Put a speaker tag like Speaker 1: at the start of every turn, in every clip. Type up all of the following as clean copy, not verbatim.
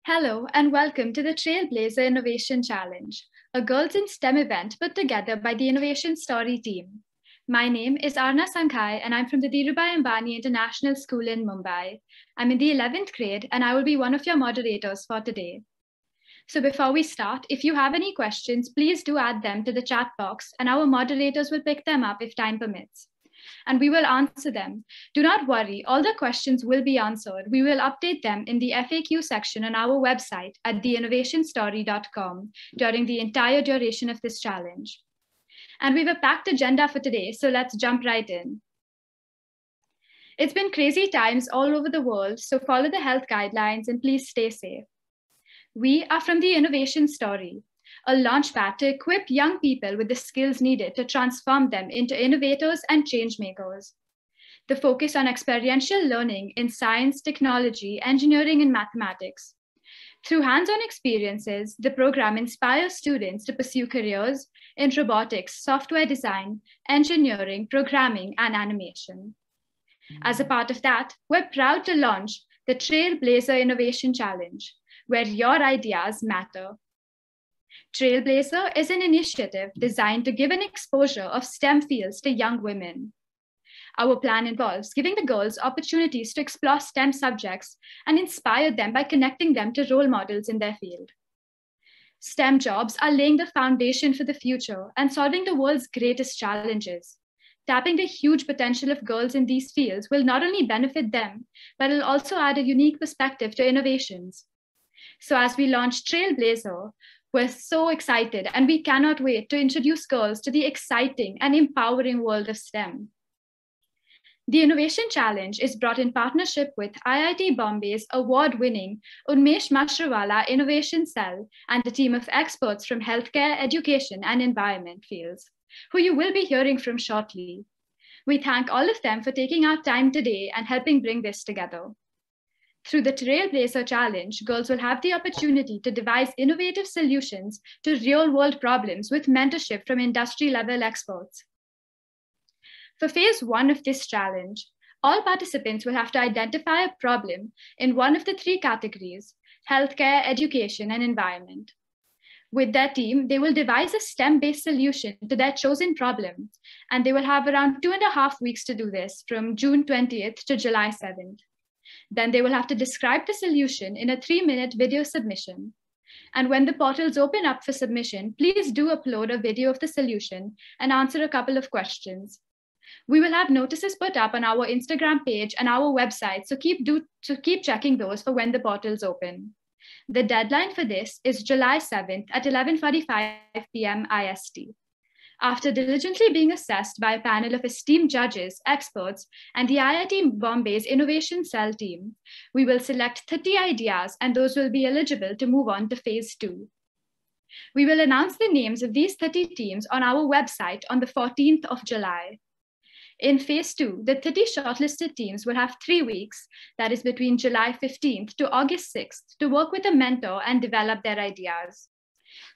Speaker 1: Hello and welcome to the TrailBlazHER Innovation Challenge, a Girls in STEM event put together by the Innovation Story team. My name is Arna Sankhai and I'm from the Dhirubhai Ambani International School in Mumbai. I'm in the 11th grade and I will be one of your moderators for today. So before we start, if you have any questions, please do add them to the chat box and our moderators will pick them up if time permits. And we will answer them. Do not worry, all the questions will be answered. We will update them in the FAQ section on our website at theinnovationstory.com during the entire duration of this challenge. And we have a packed agenda for today, so let's jump right in. It's been crazy times all over the world, so follow the health guidelines and please stay safe. We are from the Innovation Story, a launchpad to equip young people with the skills needed to transform them into innovators and change makers. The focus on experiential learning in science, technology, engineering, and mathematics. Through hands-on experiences, the program inspires students to pursue careers in robotics, software design, engineering, programming, and animation. As a part of that, we're proud to launch the TrailBlazHER Innovation Challenge, where your ideas matter. TrailBlazHER is an initiative designed to give an exposure of STEM fields to young women. Our plan involves giving the girls opportunities to explore STEM subjects and inspire them by connecting them to role models in their field. STEM jobs are laying the foundation for the future and solving the world's greatest challenges. Tapping the huge potential of girls in these fields will not only benefit them, but it'll also add a unique perspective to innovations. So as we launch TrailBlazHER, we're so excited and we cannot wait to introduce girls to the exciting and empowering world of STEM. The Innovation Challenge is brought in partnership with IIT Bombay's award-winning Unmesh Mashrawala Innovation Cell and a team of experts from healthcare, education, and environment fields, who you will be hearing from shortly. We thank all of them for taking our time today and helping bring this together. Through the TrailBlazHER Challenge, girls will have the opportunity to devise innovative solutions to real-world problems with mentorship from industry-level experts. For phase 1 of this challenge, all participants will have to identify a problem in one of the 3 categories: healthcare, education, and environment. With their team, they will devise a STEM-based solution to their chosen problem, and they will have around 2.5 weeks to do this, from June 20th to July 7th. Then they will have to describe the solution in a 3-minute video submission. And when the portals open up for submission, please do upload a video of the solution and answer a couple of questions. We will have notices put up on our Instagram page and our website, so keep checking those for when the portals open. The deadline for this is July 7th at 11:45 p.m. IST. After diligently being assessed by a panel of esteemed judges, experts, and the IIT Bombay's Innovation Cell team, we will select 30 ideas and those will be eligible to move on to phase 2. We will announce the names of these 30 teams on our website on the 14th of July. In phase 2, the 30 shortlisted teams will have 3 weeks, that is between July 15th to August 6th, to work with a mentor and develop their ideas.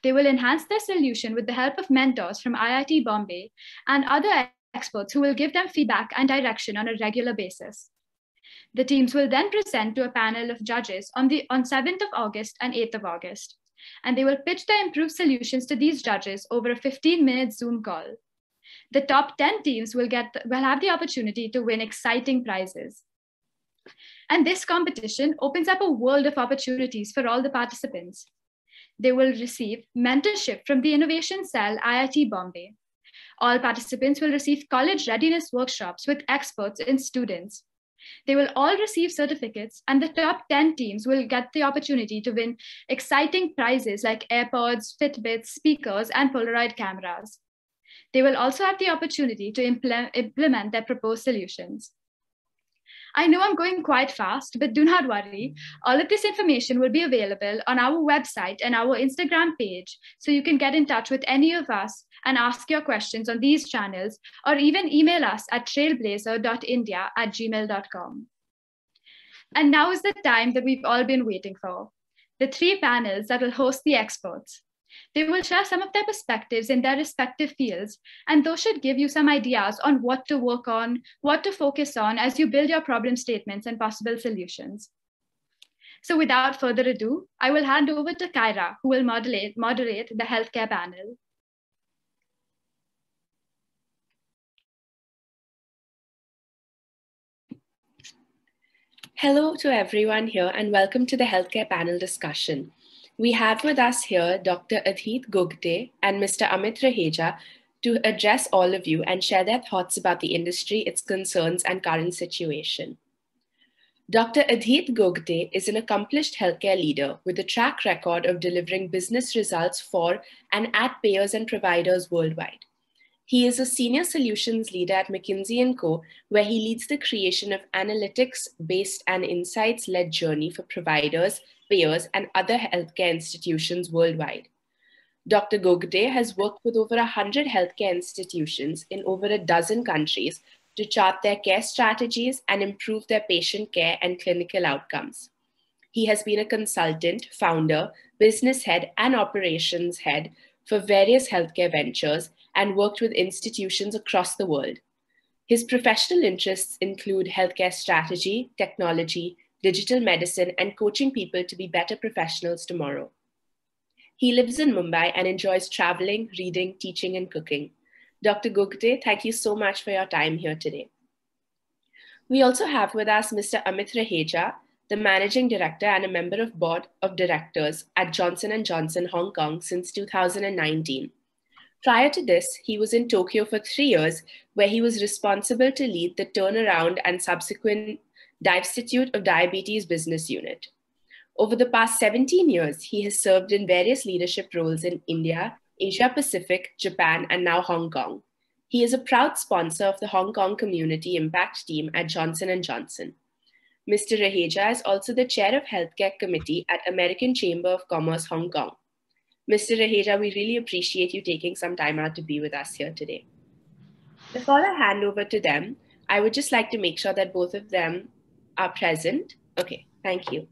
Speaker 1: They will enhance their solution with the help of mentors from IIT Bombay and other experts who will give them feedback and direction on a regular basis. The teams will then present to a panel of judges on 7th of August and 8th of August, and they will pitch their improved solutions to these judges over a 15-minute Zoom call. The top 10 teams will have the opportunity to win exciting prizes. And this competition opens up a world of opportunities for all the participants. They will receive mentorship from the Innovation Cell IIT Bombay. All participants will receive college readiness workshops with experts and students. They will all receive certificates, and the top 10 teams will get the opportunity to win exciting prizes like AirPods, Fitbits, speakers, and Polaroid cameras. They will also have the opportunity to implement their proposed solutions. I know I'm going quite fast, but do not worry. All of this information will be available on our website and our Instagram page, so you can get in touch with any of us and ask your questions on these channels, or even email us at trailblazher.india@gmail.com. And now is the time that we've all been waiting for. The 3 panels that will host the experts. They will share some of their perspectives in their respective fields, and those should give you some ideas on what to work on, what to focus on as you build your problem statements and possible solutions. So without further ado, I will hand over to Kyra, who will moderate the healthcare panel.
Speaker 2: Hello to everyone here and welcome to the healthcare panel discussion. We have with us here Dr. Adhit Gugte and Mr. Amit Raheja to address all of you and share their thoughts about the industry, its concerns, and current situation. Dr. Adhit Gugte is an accomplished healthcare leader with a track record of delivering business results for and at payers and providers worldwide. He is a senior solutions leader at McKinsey & Co., where he leads the creation of analytics-based and insights-led journey for providers, payers, and other healthcare institutions worldwide. Dr. Gugte has worked with over 100 healthcare institutions in over a dozen countries to chart their care strategies and improve their patient care and clinical outcomes. He has been a consultant, founder, business head, and operations head for various healthcare ventures and worked with institutions across the world. His professional interests include healthcare strategy, technology, digital medicine, and coaching people to be better professionals tomorrow. He lives in Mumbai and enjoys traveling, reading, teaching, and cooking. Dr. Gugte, thank you so much for your time here today. We also have with us Mr. Amit Raheja, the Managing Director and a member of Board of Directors at Johnson & Johnson Hong Kong since 2019. Prior to this, he was in Tokyo for 3 years, where he was responsible to lead the turnaround and subsequent Institute of Diabetes business unit. Over the past 17 years, he has served in various leadership roles in India, Asia Pacific, Japan, and now Hong Kong. He is a proud sponsor of the Hong Kong Community Impact Team at Johnson & Johnson. Mr. Raheja is also the chair of Healthcare Committee at American Chamber of Commerce, Hong Kong. Mr. Raheja, we really appreciate you taking some time out to be with us here today. Before I hand over to them, I would just like to make sure that both of them are present. Okay, thank you.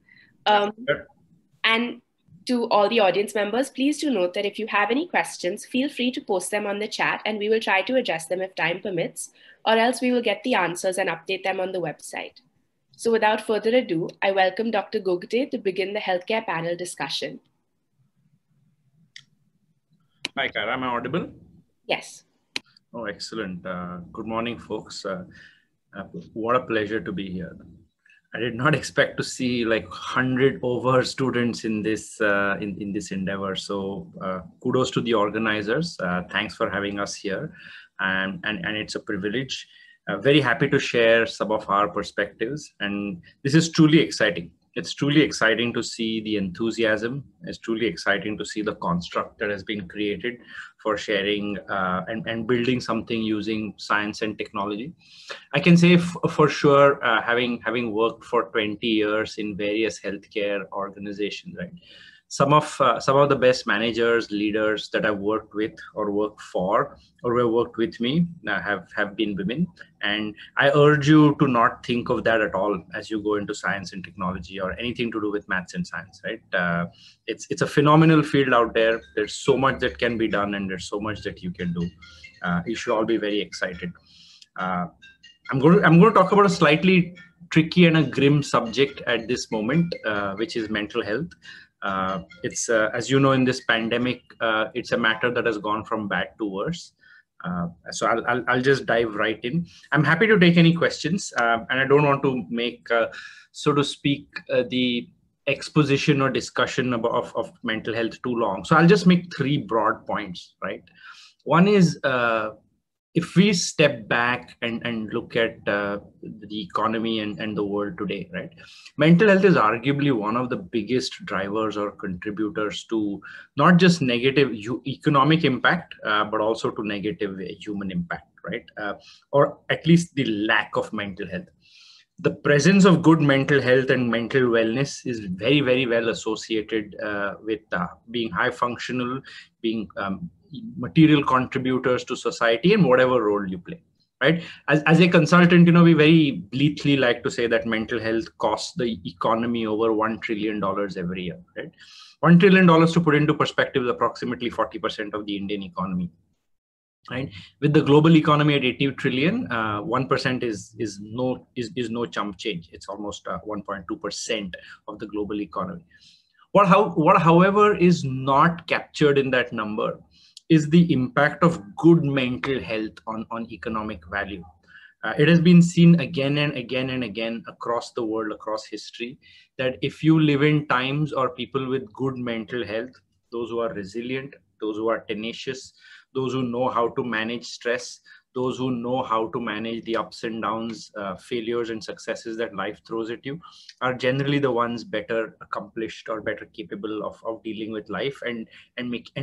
Speaker 2: And to all the audience members, please do note that if you have any questions, feel free to post them on the chat and we will try to address them if time permits, or else we will get the answers and update them on the website. So without further ado, I welcome Dr. Gugte to begin the healthcare panel discussion.
Speaker 3: Hi, Kara, am I audible?
Speaker 2: Yes.
Speaker 3: Oh, excellent. Good morning, folks. What a pleasure to be here. I did not expect to see like 100 over students in this in this endeavor. So kudos to the organizers. Thanks for having us here. And it's a privilege. Very happy to share some of our perspectives. And this is truly exciting. It's truly exciting to see the enthusiasm. It's truly exciting to see the construct that has been created for sharing and building something using science and technology. I can say for sure, having worked for 20 years in various healthcare organizations, right? Some of the best managers, leaders that I've worked with or worked for or have worked with me have been women. And I urge you to not think of that at all as you go into science and technology or anything to do with maths and science, right? It's a phenomenal field out there. There's so much that can be done and there's so much that you can do. You should all be very excited. I'm going to talk about a slightly tricky and a grim subject at this moment, which is mental health. It's as you know, in this pandemic, it's a matter that has gone from bad to worse. So I'll just dive right in. I'm happy to take any questions, and I don't want to make, so to speak, the exposition or discussion of mental health too long. So I'll just make 3 broad points, right? One is, if we step back and look at the economy and the world today, right? Mental health is arguably one of the biggest drivers or contributors to not just negative economic impact, but also to negative human impact, right? Or at least the lack of mental health. The presence of good mental health and mental wellness is very, very well associated with being high functional, being material contributors to society and whatever role you play, right? As a consultant, you know, we very bleakly like to say that mental health costs the economy over $1 trillion every year, right? $1 trillion, to put into perspective, is approximately 40% of the Indian economy. right? With the global economy at 80 trillion, 1% is no chump change. It's almost 1.2% of the global economy. What however is not captured in that number is the impact of good mental health on economic value. It has been seen again and again and again across the world, across history, that if you live in times or people with good mental health, those who are resilient, those who are tenacious, those who know how to manage stress, those who know how to manage the ups and downs, failures and successes that life throws at you, are generally the ones better accomplished or better capable of dealing with life and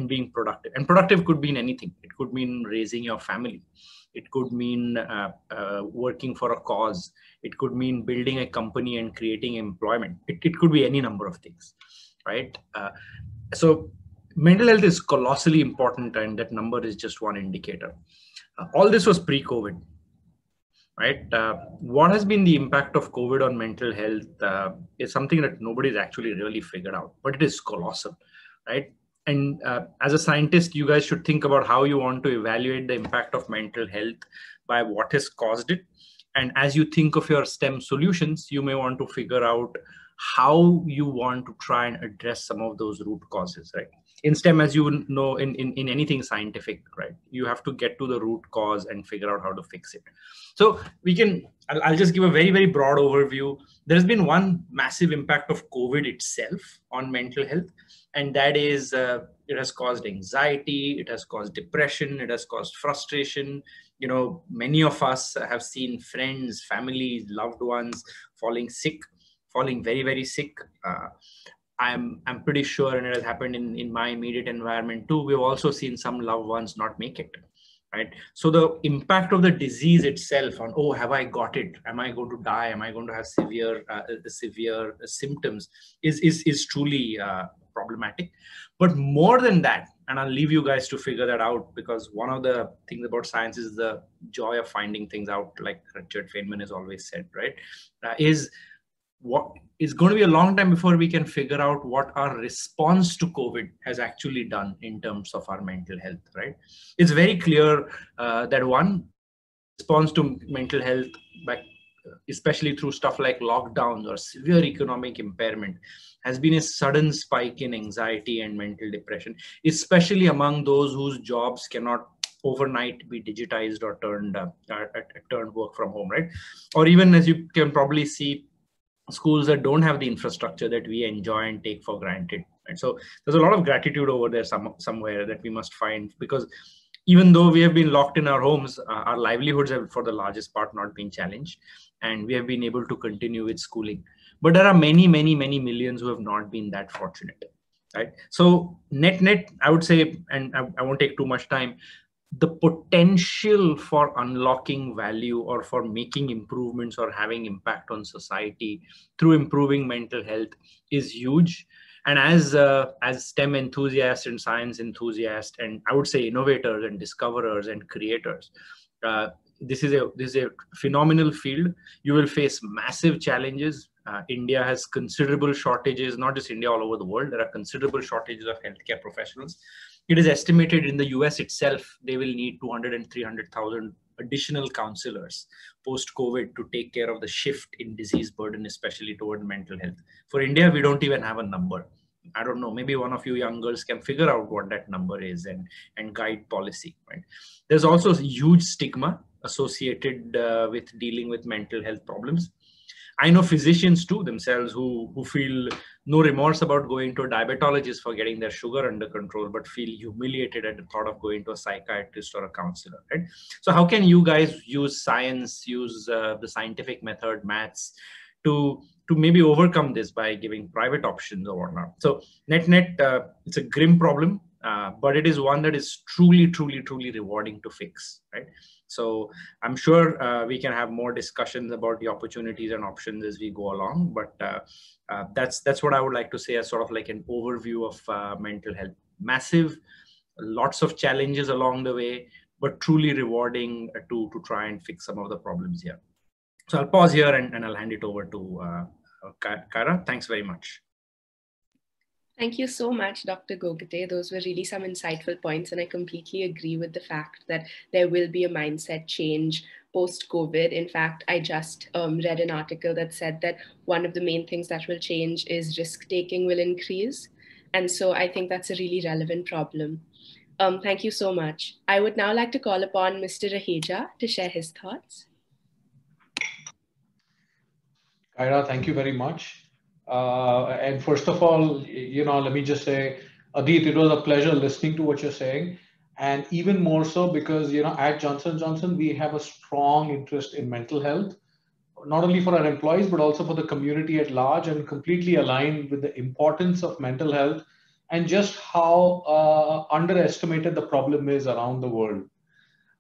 Speaker 3: being productive. And productive could mean anything. It could mean raising your family. It could mean working for a cause. It could mean building a company and creating employment. It could be any number of things, right? So mental health is colossally important, and that number is just one indicator. All this was pre-COVID, right? What has been the impact of COVID on mental health is something that nobody's actually really figured out, but it is colossal, right? And as a scientist, you guys should think about how you want to evaluate the impact of mental health by what has caused it. And as you think of your STEM solutions, you may want to figure out how you want to try and address some of those root causes, right? In STEM, as you know, in anything scientific, right, you have to get to the root cause and figure out how to fix it. So I'll just give a very, very broad overview. There's been one massive impact of COVID itself on mental health, and that is it has caused anxiety, it has caused depression, it has caused frustration. You know, many of us have seen friends, families, loved ones falling very, very sick. I'm pretty sure, and it has happened in my immediate environment too. We've also seen some loved ones not make it, right? So the impact of the disease itself on, oh, have I got it? Am I going to die? Am I going to have severe symptoms? Is truly problematic. But more than that, and I'll leave you guys to figure that out, because one of the things about science is the joy of finding things out, like Richard Feynman has always said, right? Is what is going to be a long time before we can figure out what our response to COVID has actually done in terms of our mental health, right? It's very clear that one response to mental health, especially through stuff like lockdowns or severe economic impairment, has been a sudden spike in anxiety and mental depression, especially among those whose jobs cannot overnight be digitized or turned work from home, right? Or even, as you can probably see, schools that don't have the infrastructure that we enjoy and take for granted. And so there's a lot of gratitude over there somewhere that we must find, because even though we have been locked in our homes, our livelihoods have for the largest part not been challenged, and we have been able to continue with schooling. But there are many, many, many millions who have not been that fortunate, right? So net, I would say, and I won't take too much time, the potential for unlocking value or for making improvements or having impact on society through improving mental health is huge. And as STEM enthusiasts and science enthusiasts, and I would say innovators and discoverers and creators, this is a phenomenal field. You will face massive challenges. India has considerable shortages, not just India, all over the world. There are considerable shortages of healthcare professionals. It is estimated in the US itself, they will need 200 and 300,000 additional counselors post-COVID to take care of the shift in disease burden, especially toward mental health. For India, we don't even have a number. I don't know, maybe one of you young girls can figure out what that number is and guide policy, right? There's also a huge stigma associated with dealing with mental health problems. I know physicians too themselves who feel no remorse about going to a diabetologist for getting their sugar under control, but feel humiliated at the thought of going to a psychiatrist or a counselor, right? So how can you guys use science, use the scientific method, maths, to maybe overcome this by giving private options or whatnot? So net, it's a grim problem, but it is one that is truly, truly, truly rewarding to fix, right? So I'm sure we can have more discussions about the opportunities and options as we go along, but that's what I would like to say as sort of like an overview of mental health. Massive, lots of challenges along the way, but truly rewarding to try and fix some of the problems here. So I'll pause here and I'll hand it over to Kara. Thanks very much.
Speaker 2: Thank you so much, Dr. Gogte. Those were really some insightful points, and I completely agree with the fact that there will be a mindset change post-COVID. In fact, I just read an article that said that one of the main things that will change is risk-taking will increase. And so I think that's a really relevant problem. Thank you so much. I would now like to call upon Mr. Raheja to share his thoughts.
Speaker 4: Kyra, thank you very much. And first of all, let me just say, Adit, it was a pleasure listening to what you're saying. And even more so because, at Johnson Johnson, we have a strong interest in mental health, not only for our employees, but also for the community at large, and completely aligned with the importance of mental health and just how underestimated the problem is around the world.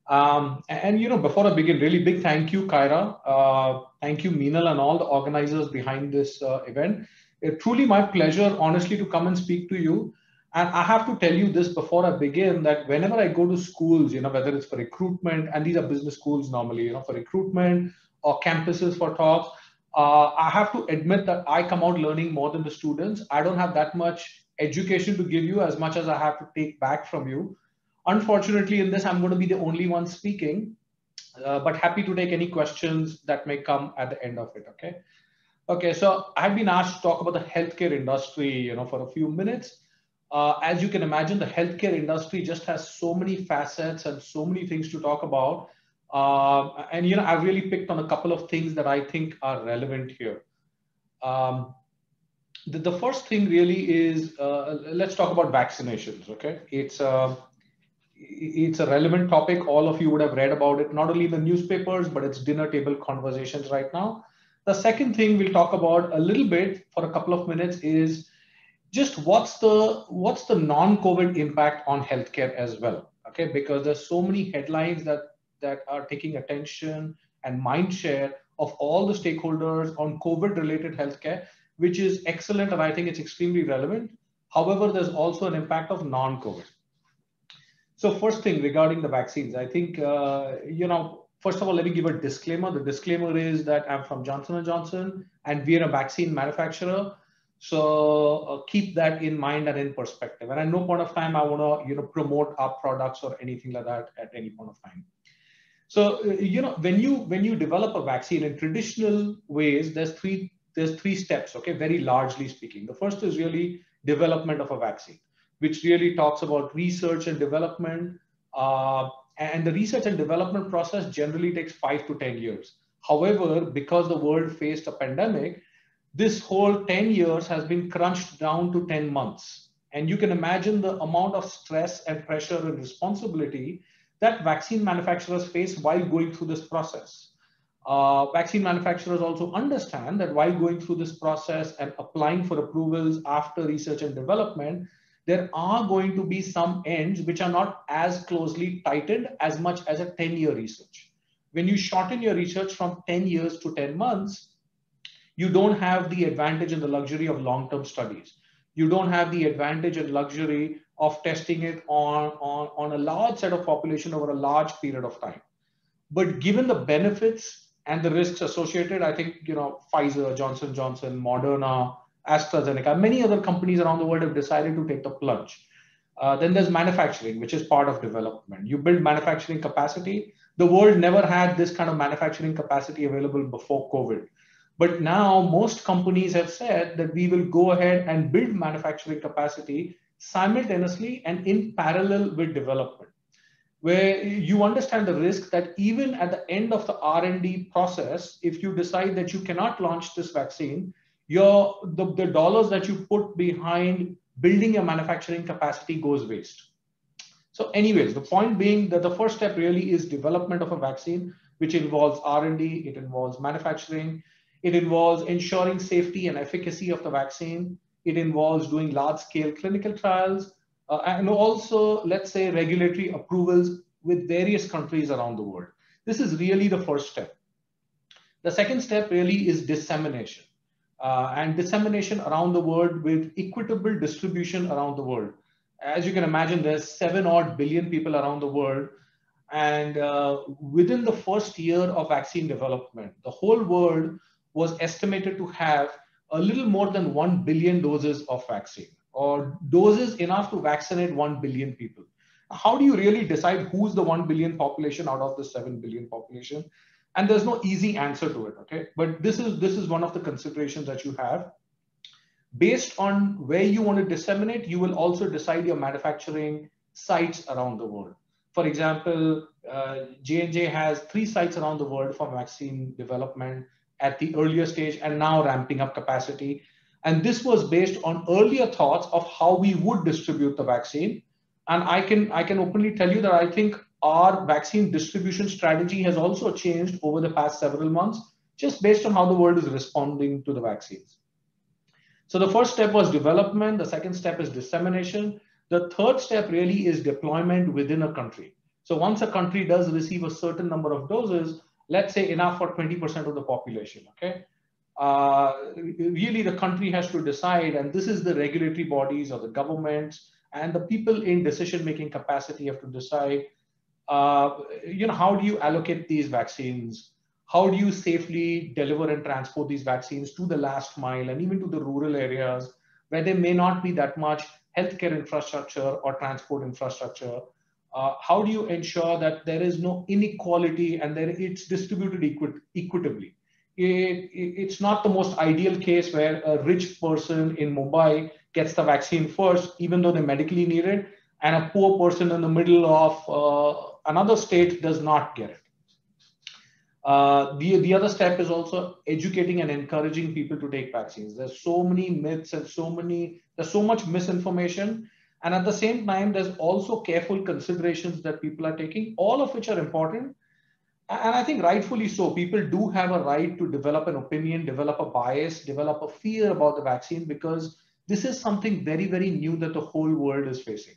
Speaker 4: Before I begin, really big thank you, Kyra. Thank you, Meenal, and all the organizers behind this event. It's truly my pleasure, honestly, to come and speak to you. And I have to tell you this before I begin, that whenever I go to schools, whether it's for recruitment, and these are business schools normally, for recruitment or campuses for talks, I have to admit that I come out learning more than the students. I don't have that much education to give you as much as I have to take back from you. Unfortunately, in this, I'm going to be the only one speaking, but happy to take any questions that may come at the end of it, okay? Okay, so I've been asked to talk about the healthcare industry, for a few minutes. As you can imagine, the healthcare industry just has so many facets and so many things to talk about. I've really picked on a couple of things that I think are relevant here. The first thing really is, let's talk about vaccinations, okay? It's a relevant topic. All of you would have read about it, not only in the newspapers, but it's dinner table conversations right now. The second thing we'll talk about a little bit for a couple of minutes is just what's the non-COVID impact on healthcare as well, okay? Because there's so many headlines that are taking attention and mind share of all the stakeholders on COVID-related healthcare, which is excellent, and I think it's extremely relevant. However, there's also an impact of non-COVID. So first thing regarding the vaccines, I think, first of all, let me give a disclaimer. The disclaimer is that I'm from Johnson & Johnson, and we're a vaccine manufacturer. So keep that in mind and in perspective. And at no point of time I want to, promote our products or anything like that at any point of time. So, when you develop a vaccine in traditional ways, there's three steps, okay, very largely speaking. The first is really development of a vaccine, which really talks about research and development. And the research and development process generally takes 5 to 10 years. However, because the world faced a pandemic, this whole 10 years has been crunched down to 10 months. And you can imagine the amount of stress and pressure and responsibility that vaccine manufacturers face while going through this process. Vaccine manufacturers also understand that while going through this process and applying for approvals after research and development, there are going to be some ends which are not as closely tightened as much as a 10-year research. When you shorten your research from 10 years to 10 months, you don't have the advantage and the luxury of long-term studies. You don't have the advantage and luxury of testing it on a large set of population over a large period of time. But given the benefits and the risks associated, I think, Pfizer, Johnson & Johnson, Moderna, AstraZeneca, many other companies around the world have decided to take the plunge. Then there's manufacturing, which is part of development. You build manufacturing capacity. The world never had this kind of manufacturing capacity available before COVID. But now most companies have said that we will go ahead and build manufacturing capacity simultaneously and in parallel with development, where you understand the risk that even at the end of the R&D process, if you decide that you cannot launch this vaccine, the dollars that you put behind building a manufacturing capacity goes waste. So anyways, the point being that the first step really is development of a vaccine, which involves R&D, it involves manufacturing, it involves ensuring safety and efficacy of the vaccine. It involves doing large-scale clinical trials, and also, let's say, regulatory approvals with various countries around the world. This is really the first step. The second step really is dissemination, and dissemination around the world with equitable distribution around the world. As you can imagine, there's 7 odd billion people around the world. And within the first year of vaccine development, the whole world was estimated to have a little more than 1 billion doses of vaccine. or doses enough to vaccinate 1 billion people. How do you really decide who's the 1 billion population out of the 7 billion population? And there's no easy answer to it, okay? But this is one of the considerations that you have. Based on where you want to disseminate, you will also decide your manufacturing sites around the world. For example, J&J has 3 sites around the world for vaccine development at the earlier stage and now ramping up capacity. And this was based on earlier thoughts of how we would distribute the vaccine. And I can openly tell you that I think our vaccine distribution strategy has also changed over the past several months, just based on how the world is responding to the vaccines. So the first step was development. The second step is dissemination. The third step really is deployment within a country. So once a country does receive a certain number of doses, let's say enough for 20% of the population, okay? Really the country has to decide, and this is the regulatory bodies or the governments and the people in decision-making capacity have to decide, how do you allocate these vaccines? How do you safely deliver and transport these vaccines to the last mile and even to the rural areas where there may not be that much healthcare infrastructure or transport infrastructure? How do you ensure that there is no inequality and that it's distributed equitably? It's not the most ideal case where a rich person in Mumbai gets the vaccine first, even though they medically need it, and a poor person in the middle of another state does not get it. The other step is also educating and encouraging people to take vaccines. There's so many myths and there's so much misinformation. And at the same time, there's also careful considerations that people are taking, all of which are important. And I think rightfully so. People do have a right to develop an opinion, develop a bias, develop a fear about the vaccine, because this is something very, very new that the whole world is facing.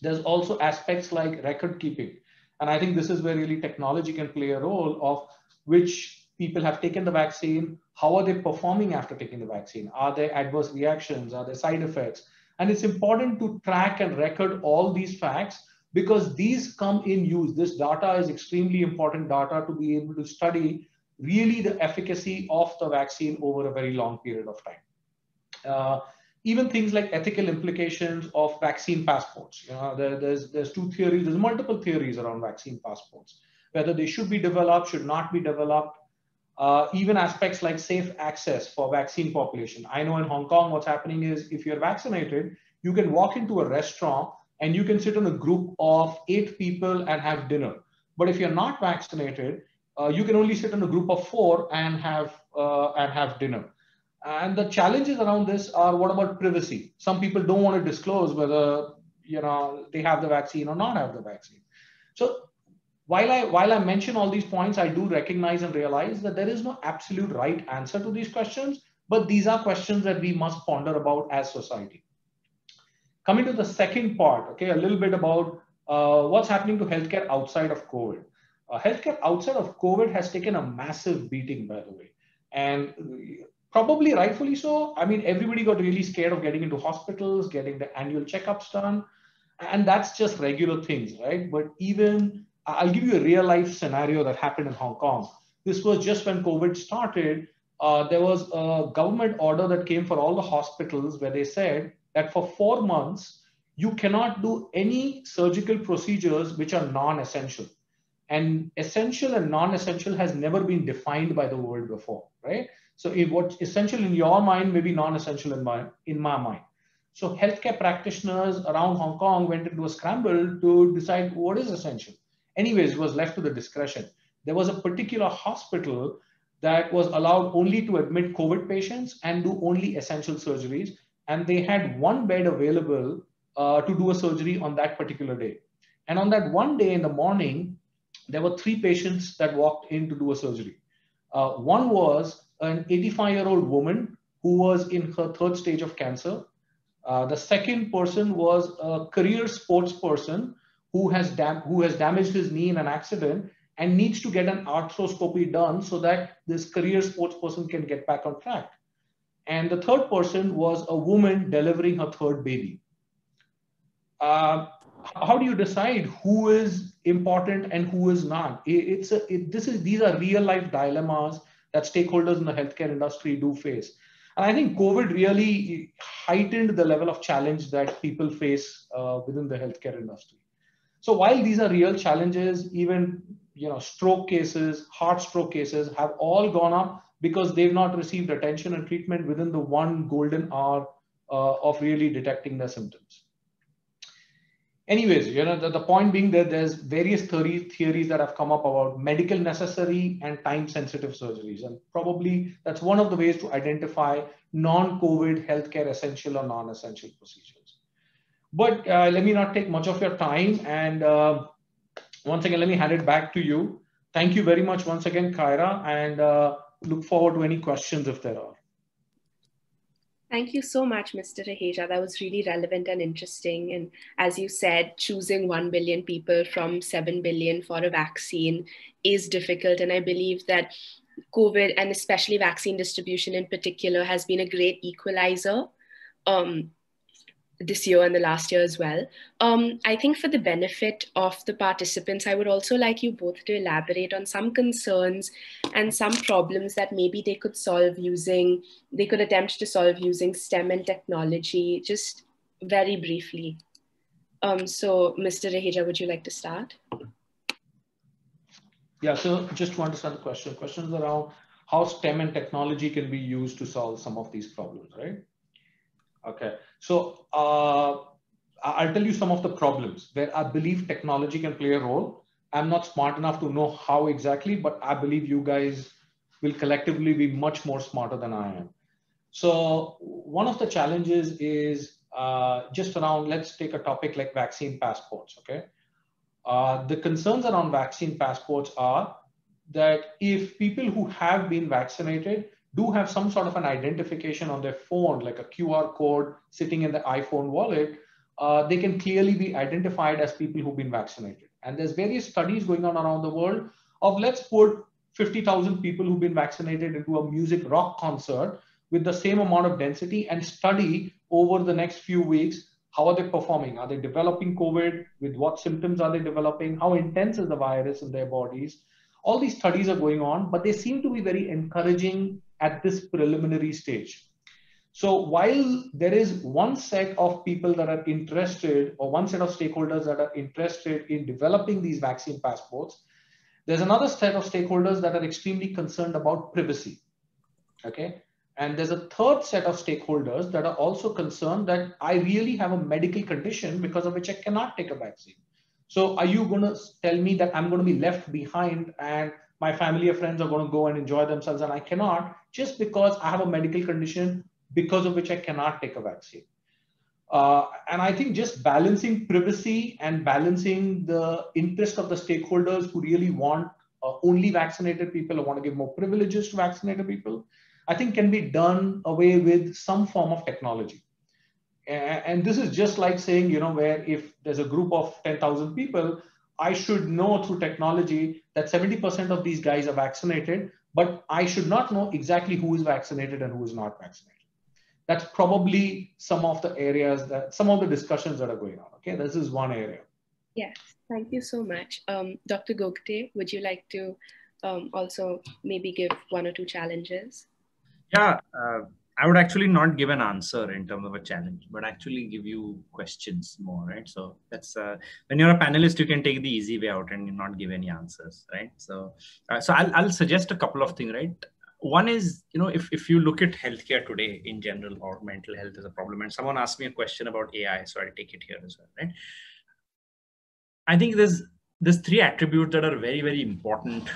Speaker 4: There's also aspects like record keeping. And I think this is where really technology can play a role of which people have taken the vaccine, how are they performing after taking the vaccine? Are there adverse reactions? Are there side effects? And it's important to track and record all these facts because these come in use. This data is extremely important data to be able to study really the efficacy of the vaccine over a very long period of time. Even things like ethical implications of vaccine passports. There's two theories, there's multiple theories around vaccine passports, whether they should be developed, should not be developed. Even aspects like safe access for vaccine population. I know in Hong Kong, what's happening is if you're vaccinated, you can walk into a restaurant and you can sit in a group of 8 people and have dinner. But if you're not vaccinated, you can only sit in a group of 4 and have dinner. And the challenges around this are, what about privacy? Some people don't want to disclose whether they have the vaccine or not have the vaccine. So while I mention all these points, I do recognize and realize that there is no absolute right answer to these questions, but these are questions that we must ponder about as society. Coming to the second part, okay, a little bit about what's happening to healthcare outside of COVID. Healthcare outside of COVID has taken a massive beating, by the way. And probably rightfully so. I mean, everybody got really scared of getting into hospitals, getting the annual checkups done. And that's just regular things, right? But even, I'll give you a real life scenario that happened in Hong Kong. This was just when COVID started. There was a government order that came for all the hospitals where they said that for 4 months, you cannot do any surgical procedures which are non-essential. And essential and non-essential has never been defined by the world before, right? So what's essential in your mind may be non-essential in my mind. So healthcare practitioners around Hong Kong went into a scramble to decide what is essential. Anyways, it was left to the discretion. There was a particular hospital that was allowed only to admit COVID patients and do only essential surgeries. And they had 1 bed available to do a surgery on that particular day. And on that one day in the morning, there were 3 patients that walked in to do a surgery. One was an 85-year-old woman who was in her 3rd stage of cancer. The second person was a career sports person who has damaged his knee in an accident and needs to get an arthroscopy done so that this career sports person can get back on track. And the 3rd person was a woman delivering her 3rd baby. How do you decide who is important and who is not? These are real life dilemmas that stakeholders in the healthcare industry do face. And I think COVID really heightened the level of challenge that people face within the healthcare industry. So while these are real challenges, even stroke cases, heart stroke cases have all gone up because they've not received attention and treatment within the one golden hour of really detecting their symptoms. Anyways, the point being that there's various theories that have come up about medical necessary and time-sensitive surgeries. And probably that's one of the ways to identify non-COVID healthcare essential or non-essential procedures. But let me not take much of your time. And once again, let me hand it back to you. Thank you very much once again, Kyra, and look forward to any questions if there are.
Speaker 2: Thank you so much, Mr. Raheja. That was really relevant and interesting. And as you said, choosing 1 billion people from 7 billion for a vaccine is difficult. And I believe that COVID, and especially vaccine distribution in particular, has been a great equalizer this year and the last year as well. I think for the benefit of the participants, I would also like you both to elaborate on some concerns and some problems that maybe they could attempt to solve using STEM and technology, just very briefly. So Mr. Raheja, would you like to start?
Speaker 4: Yeah, so just to understand the question, questions around how STEM and technology can be used to solve some of these problems, right? Okay, so I'll tell you some of the problems where I believe technology can play a role. I'm not smart enough to know how exactly, but I believe you guys will collectively be much more smarter than I am. So one of the challenges is just around, let's take a topic like vaccine passports, okay? The concerns around vaccine passports are that if people who have been vaccinated do have some sort of an identification on their phone, like a QR code sitting in the iPhone wallet, they can clearly be identified as people who've been vaccinated. And there's various studies going on around the world of let's put 50,000 people who've been vaccinated into a music rock concert with the same amount of density and study over the next few weeks, how are they performing? Are they developing COVID? With what symptoms are they developing? How intense is the virus in their bodies? All these studies are going on, but they seem to be very encouraging at this preliminary stage. So while there is one set of people that are interested, or one set of stakeholders that are interested in developing these vaccine passports, there's another set of stakeholders that are extremely concerned about privacy, okay? And there's a third set of stakeholders that are also concerned that I really have a medical condition because of which I cannot take a vaccine. So are you going to tell me that I'm going to be left behind and my family or friends are going to go and enjoy themselves and I cannot, just because I have a medical condition because of which I cannot take a vaccine? And I think just balancing privacy and balancing the interest of the stakeholders who really want only vaccinated people or want to give more privileges to vaccinated people, I think can be done away with some form of technology. And this is just like saying, where if there's a group of 10,000 people, I should know through technology that 70% of these guys are vaccinated, but I should not know exactly who is vaccinated and who is not vaccinated. That's probably some of the areas some of the discussions that are going on. Okay, this is one area.
Speaker 2: Yes, thank you so much. Dr. Gogte, would you like to also maybe give one or two challenges?
Speaker 3: Yeah, I would actually not give an answer in terms of a challenge, but actually give you questions more, right? So that's when you're a panelist, you can take the easy way out and not give any answers, right? So, I'll suggest a couple of things, right? One is, if you look at healthcare today in general, or mental health is a problem, and someone asked me a question about AI, so I'll take it here as well, right? I think there's three attributes that are very, very important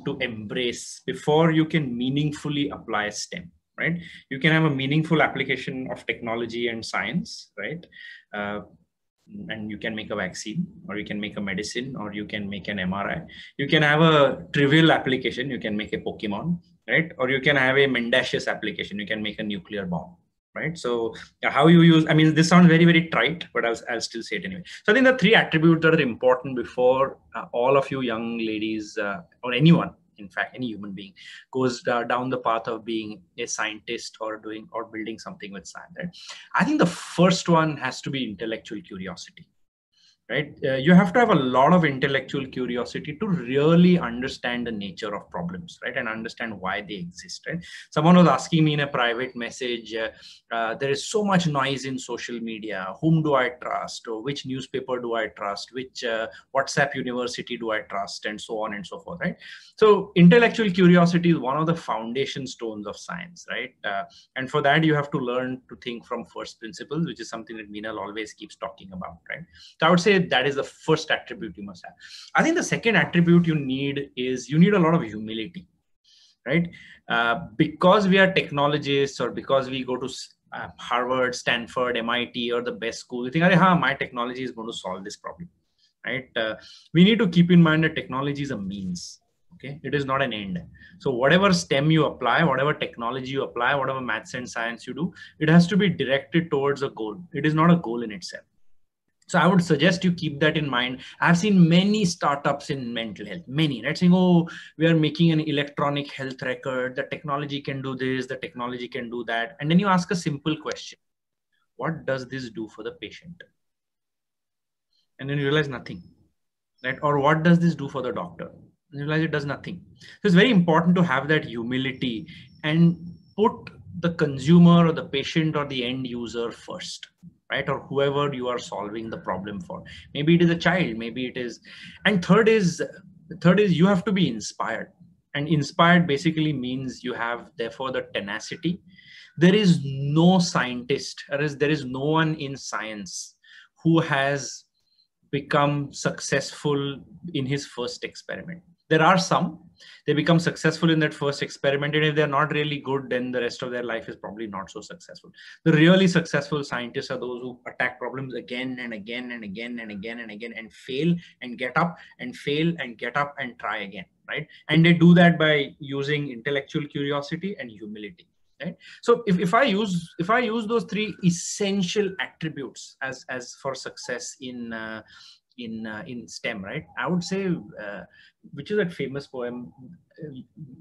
Speaker 3: to embrace before you can meaningfully apply STEM, right? You can have a meaningful application of technology and science, right? And you can make a vaccine, or you can make a medicine, or you can make an MRI. You can have a trivial application, you can make a Pokemon, right? Or you can have a mendacious application, you can make a nuclear bomb, right? So how you use, this sounds very, very trite, but I'll still say it anyway. So I think the three attributes that are important before all of you young ladies, or anyone, in fact, any human being goes down the path of being a scientist or building something with science, right? I think the first one has to be intellectual curiosity. right? You have to have a lot of intellectual curiosity to really understand the nature of problems, right? And understand why they exist, right? Someone was asking me in a private message, there is so much noise in social media. Whom do I trust? Or which newspaper do I trust? Which WhatsApp university do I trust? And so on and so forth, right? So intellectual curiosity is one of the foundation stones of science, right? And for that, you have to learn to think from first principles, which is something that Meenal always keeps talking about, right? So I would say that is the first attribute you must have. I think the second attribute you need is you need a lot of humility, right? Because we are technologists, or because we go to Harvard, Stanford, MIT, or the best school, you think, my technology is going to solve this problem, right? We need to keep in mind that technology is a means. Okay, it is not an end. So whatever STEM you apply, whatever technology you apply, whatever maths and science you do, it has to be directed towards a goal. It is not a goal in itself. So I would suggest you keep that in mind. I've seen many startups in mental health, many, right? Saying, oh, we are making an electronic health record. The technology can do this, the technology can do that. And then you ask a simple question. What does this do for the patient? And then you realize nothing, right? Or what does this do for the doctor? And you realize it does nothing. So it's very important to have that humility and put the consumer or the patient or the end user first, right? Or whoever you are solving the problem for. Maybe it is a child, maybe it is. And third is you have to be inspired. And inspired basically means you have therefore the tenacity. There is no scientist, or there is no one in science who has become successful in his first experiment. There are some, they become successful in that first experiment, and if they're not really good, then the rest of their life is probably not so successful. The really successful scientists are those who attack problems again and again and again and again and again, and fail and get up, and fail and get up and try again, right? And they do that by using intellectual curiosity and humility. Right. So if I use those three essential attributes as for success in STEM, right? I would say, which is that famous poem,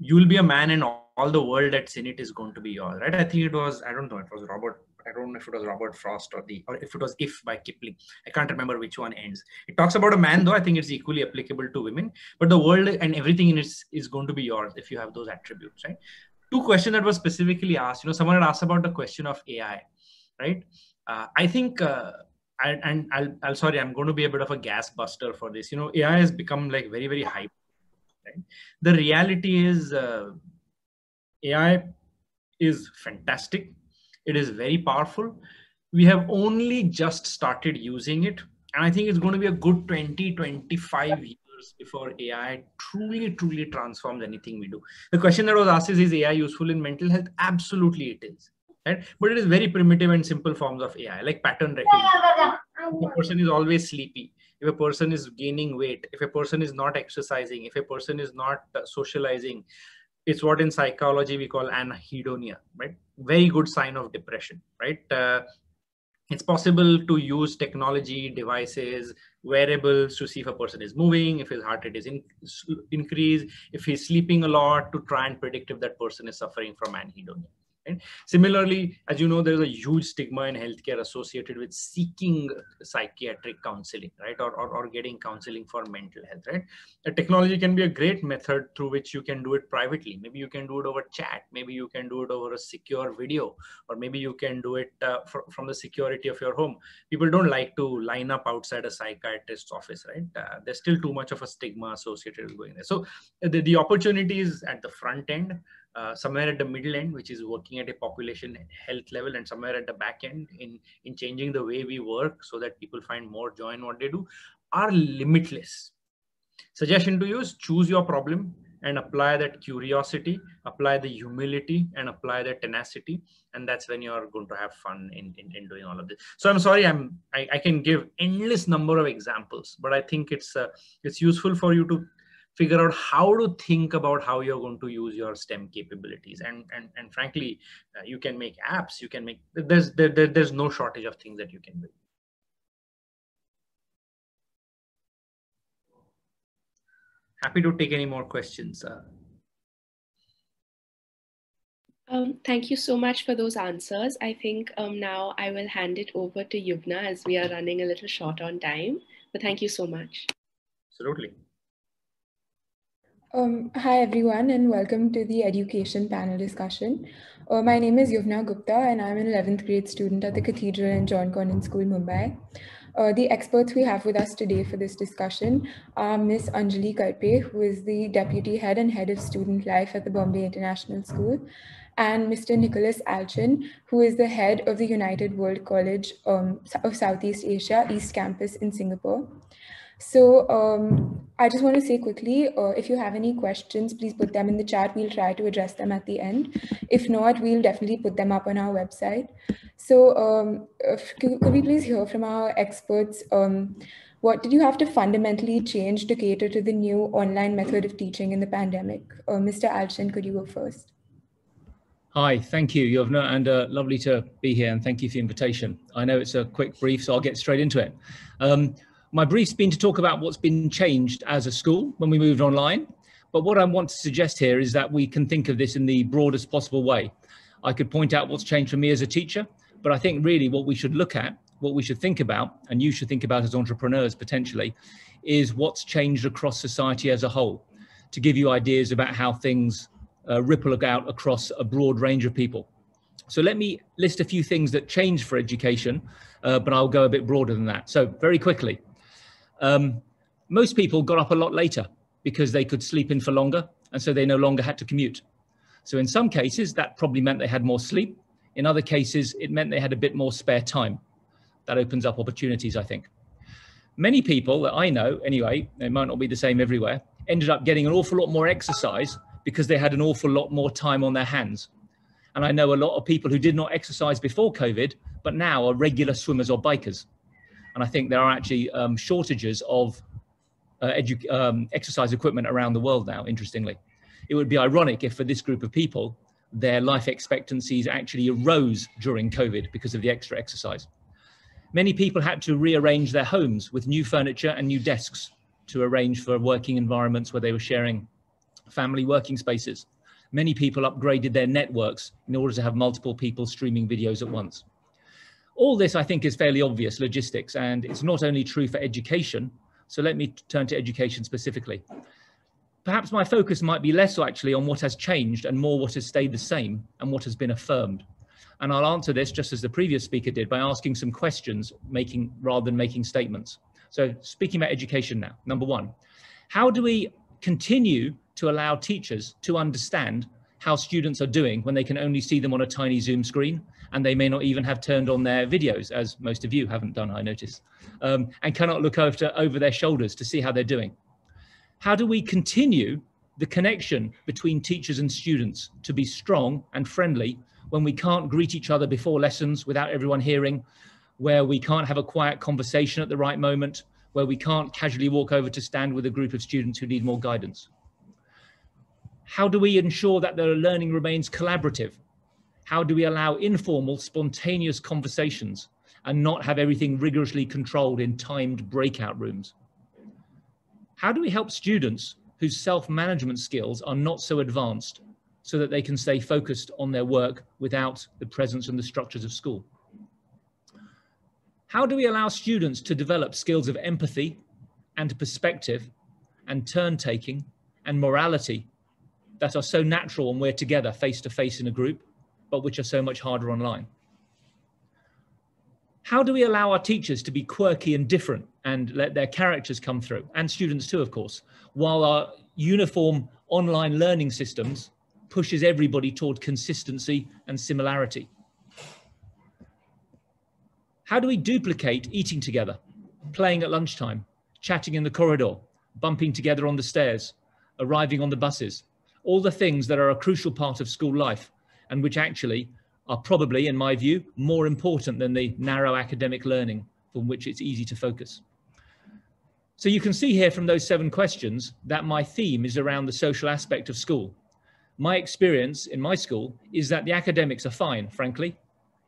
Speaker 3: "You will be a man and all the world that's in it is going to be yours," right? I think it was, I don't know, it was Robert. I don't know if it was Robert Frost or if it was "If" by Kipling. I can't remember which one ends. It talks about a man, though. I think it's equally applicable to women. But the world and everything in it is going to be yours if you have those attributes, right? Two questions that was specifically asked. Someone had asked about the question of AI, right? I think, I'll sorry, I'm going to be a bit of a gas buster for this. AI has become like very, very hype, right? The reality is, AI is fantastic. It is very powerful. We have only just started using it. And I think it's going to be a good 20-25 years before AI truly transforms anything we do. The question that was asked is AI useful in mental health? Absolutely it is. Right? But it is very primitive and simple forms of AI, like pattern recognition. If a person is always sleepy, if a person is gaining weight, if a person is not exercising, if a person is not socializing, it's what in psychology we call anhedonia, right? Very good sign of depression, right? It's possible to use technology, devices, wearables to see if a person is moving, if his heart rate is increased, if he's sleeping a lot, to try and predict if that person is suffering from anhedonia. Right? Similarly, as you know, there's a huge stigma in healthcare associated with seeking psychiatric counseling, right? Or getting counseling for mental health, right? A technology can be a great method through which you can do it privately. Maybe you can do it over chat. Maybe you can do it over a secure video, or maybe you can do it from the security of your home. People don't like to line up outside a psychiatrist's office, right? There's still too much of a stigma associated with going there. So the opportunity is at the front end. Somewhere at the middle end, which is working at a population health level, and somewhere at the back end in changing the way we work so that people find more joy in what they do, are limitless. Suggestion to you is choose your problem and apply that curiosity, apply the humility, and apply the tenacity. And that's when you're going to have fun in doing all of this. So I'm sorry, I can give endless number of examples, but I think it's useful for you to figure out how to think about how you're going to use your STEM capabilities. And frankly, you can make apps, you can make, there's no shortage of things that you can do. Happy to take any more questions.
Speaker 2: Thank you so much for those answers. I think now I will hand it over to Yuvna, as we are running a little short on time. But thank you so much.
Speaker 3: Absolutely.
Speaker 5: Hi everyone and welcome to the education panel discussion. My name is Yuvna Gupta and I'm an 11th grade student at the Cathedral and John Connon School, Mumbai. The experts we have with us today for this discussion are Ms. Anjali Karpe, who is the Deputy Head and Head of Student Life at the Bombay International School, and Mr. Nicholas Alchin, who is the Head of the United World College of Southeast Asia, East Campus in Singapore. So I just want to say quickly, if you have any questions, please put them in the chat. We'll try to address them at the end. If not, we'll definitely put them up on our website. So could we please hear from our experts? What did you have to fundamentally change to cater to the new online method of teaching in the pandemic? Mr. Alchin, could you go first?
Speaker 6: Hi, thank you, Yuvna, and lovely to be here, and thank you for the invitation. I know it's a quick brief, so I'll get straight into it. My brief's been to talk about what's been changed as a school when we moved online, but what I want to suggest here is that we can think of this in the broadest possible way. I could point out what's changed for me as a teacher, but I think really what we should look at, what we should think about, and you should think about as entrepreneurs potentially, is what's changed across society as a whole, to give you ideas about how things ripple out across a broad range of people. So let me list a few things that changed for education, but I'll go a bit broader than that. So very quickly, most people got up a lot later because they could sleep in for longer, and so they no longer had to commute. So in some cases, that probably meant they had more sleep. In other cases, it meant they had a bit more spare time. That opens up opportunities, I think. Many people that I know, anyway, it might not be the same everywhere, ended up getting an awful lot more exercise because they had an awful lot more time on their hands. And I know a lot of people who did not exercise before COVID, but now are regular swimmers or bikers. And I think there are actually shortages of exercise equipment around the world now, interestingly. It would be ironic if for this group of people, their life expectancies actually arose during COVID because of the extra exercise. Many people had to rearrange their homes with new furniture and new desks to arrange for working environments where they were sharing family working spaces. Many people upgraded their networks in order to have multiple people streaming videos at once. All this, I think, is fairly obvious logistics, and it's not only true for education. So let me turn to education specifically. Perhaps my focus might be less actually on what has changed and more what has stayed the same and what has been affirmed. And I'll answer this just as the previous speaker did by asking some questions rather than making statements. So speaking about education now, number one, how do we continue to allow teachers to understand how students are doing when they can only see them on a tiny Zoom screen and they may not even have turned on their videos, as most of you haven't done, I notice, and cannot look over their shoulders to see how they're doing? How do we continue the connection between teachers and students to be strong and friendly when we can't greet each other before lessons without everyone hearing, where we can't have a quiet conversation at the right moment, where we can't casually walk over to stand with a group of students who need more guidance? How do we ensure that the learning remains collaborative? How do we allow informal, spontaneous conversations and not have everything rigorously controlled in timed breakout rooms? How do we help students whose self-management skills are not so advanced so that they can stay focused on their work without the presence and the structures of school? How do we allow students to develop skills of empathy and perspective and turn-taking and morality that are so natural when we're together face-to-face in a group, but which are so much harder online? How do we allow our teachers to be quirky and different and let their characters come through, and students too, of course, while our uniform online learning systems pushes everybody toward consistency and similarity? How do we duplicate eating together, playing at lunchtime, chatting in the corridor, bumping together on the stairs, arriving on the buses, all the things that are a crucial part of school life and which actually are probably, in my view, more important than the narrow academic learning from which it's easy to focus? So you can see here from those 7 questions that my theme is around the social aspect of school. My experience in my school is that the academics are fine, frankly.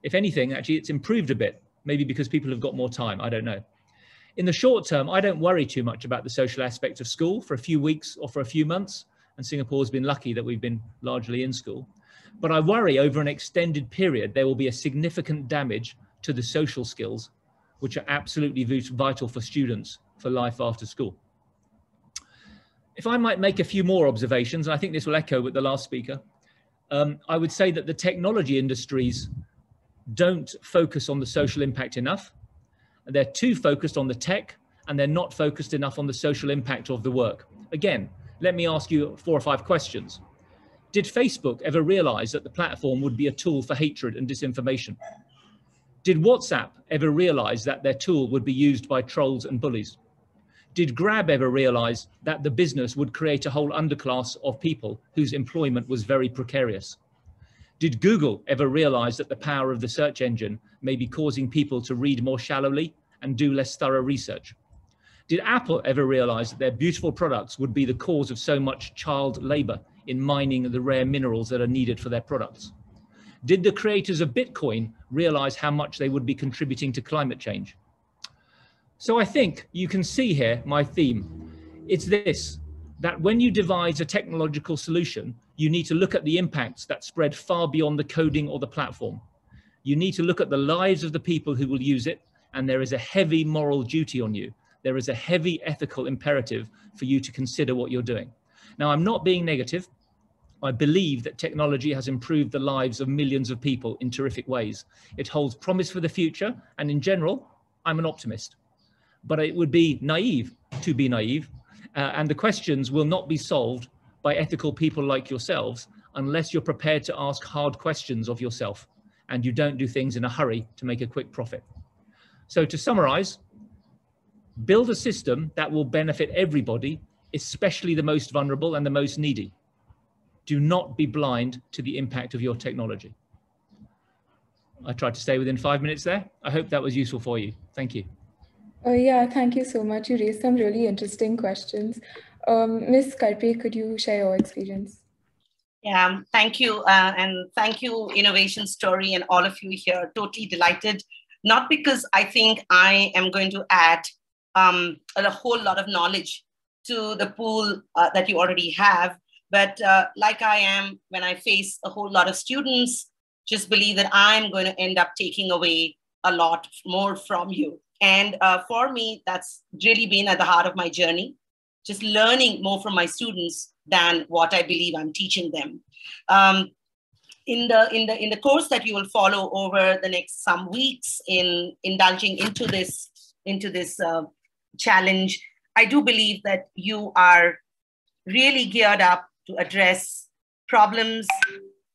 Speaker 6: If anything, actually, it's improved a bit, maybe because people have got more time, I don't know. In the short term, I don't worry too much about the social aspect of school for a few weeks or for a few months, and Singapore's been lucky that we've been largely in school. But I worry over an extended period, there will be a significant damage to the social skills, which are absolutely vital for students for life after school. If I might make a few more observations, and I think this will echo with the last speaker, I would say that the technology industries don't focus on the social impact enough. They're too focused on the tech, and they're not focused enough on the social impact of the work. Again, let me ask you 4 or 5 questions. Did Facebook ever realize that the platform would be a tool for hatred and disinformation? Did WhatsApp ever realize that their tool would be used by trolls and bullies? Did Grab ever realize that the business would create a whole underclass of people whose employment was very precarious? Did Google ever realize that the power of the search engine may be causing people to read more shallowly and do less thorough research? Did Apple ever realize that their beautiful products would be the cause of so much child labor in mining the rare minerals that are needed for their products? Did the creators of Bitcoin realize how much they would be contributing to climate change? So I think you can see here my theme. It's this, that when you devise a technological solution, you need to look at the impacts that spread far beyond the coding or the platform. You need to look at the lives of the people who will use it, and there is a heavy moral duty on you. There is a heavy ethical imperative for you to consider what you're doing. Now, I'm not being negative. I believe that technology has improved the lives of millions of people in terrific ways. It holds promise for the future, and in general, I'm an optimist. But it would be naive to be naive, and the questions will not be solved by ethical people like yourselves unless you're prepared to ask hard questions of yourself and you don't do things in a hurry to make a quick profit. So to summarize, build a system that will benefit everybody, especially the most vulnerable and the most needy. Do not be blind to the impact of your technology. I tried to stay within 5 minutes there. I hope that was useful for you. Thank you.
Speaker 5: Yeah, thank you so much. You raised some really interesting questions. Ms. Karpe, could you share your experience?
Speaker 7: Yeah, thank you. And thank you, Innovation Story, and all of you here. Totally delighted. Not because I think I am going to add a whole lot of knowledge to the pool that you already have, but like I am when I face a whole lot of students, just believe that I'm going to end up taking away a lot more from you. And for me, that's really been at the heart of my journey, just learning more from my students than what I believe I'm teaching them. In the course that you will follow over the next some weeks in indulging into this challenge, I do believe that you are really geared up to address problems,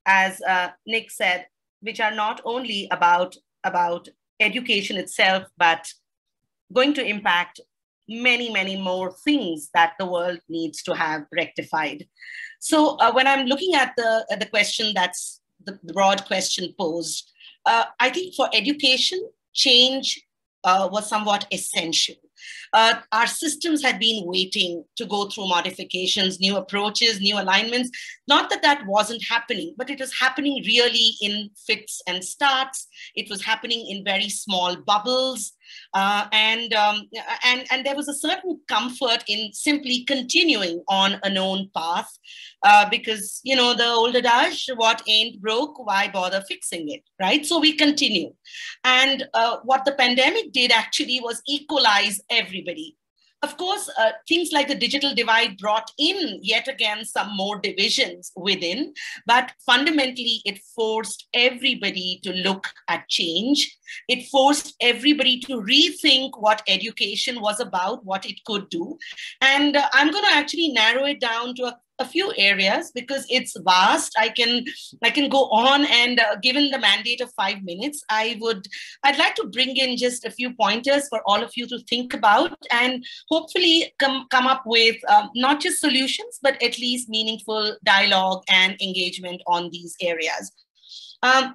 Speaker 7: as Nick said, which are not only about education itself, but going to impact many, many more things that the world needs to have rectified. So when I'm looking at the question, that's the broad question posed, I think for education, change was somewhat essential. Our systems had been waiting to go through modifications, new approaches, new alignments. Not that that wasn't happening, but it was happening really in fits and starts. It was happening in very small bubbles. And there was a certain comfort in simply continuing on a known path because, you know, the old adage, what ain't broke, why bother fixing it, right? So we continue. And what the pandemic did actually was equalize everybody. Of course, things like the digital divide brought in yet again some more divisions within, but fundamentally it forced everybody to look at change. It forced everybody to rethink what education was about, what it could do. And I'm going to actually narrow it down to a few areas because it's vast. I can go on, and given the mandate of 5 minutes, I'd like to bring in just a few pointers for all of you to think about and hopefully come up with not just solutions, but at least meaningful dialogue and engagement on these areas. I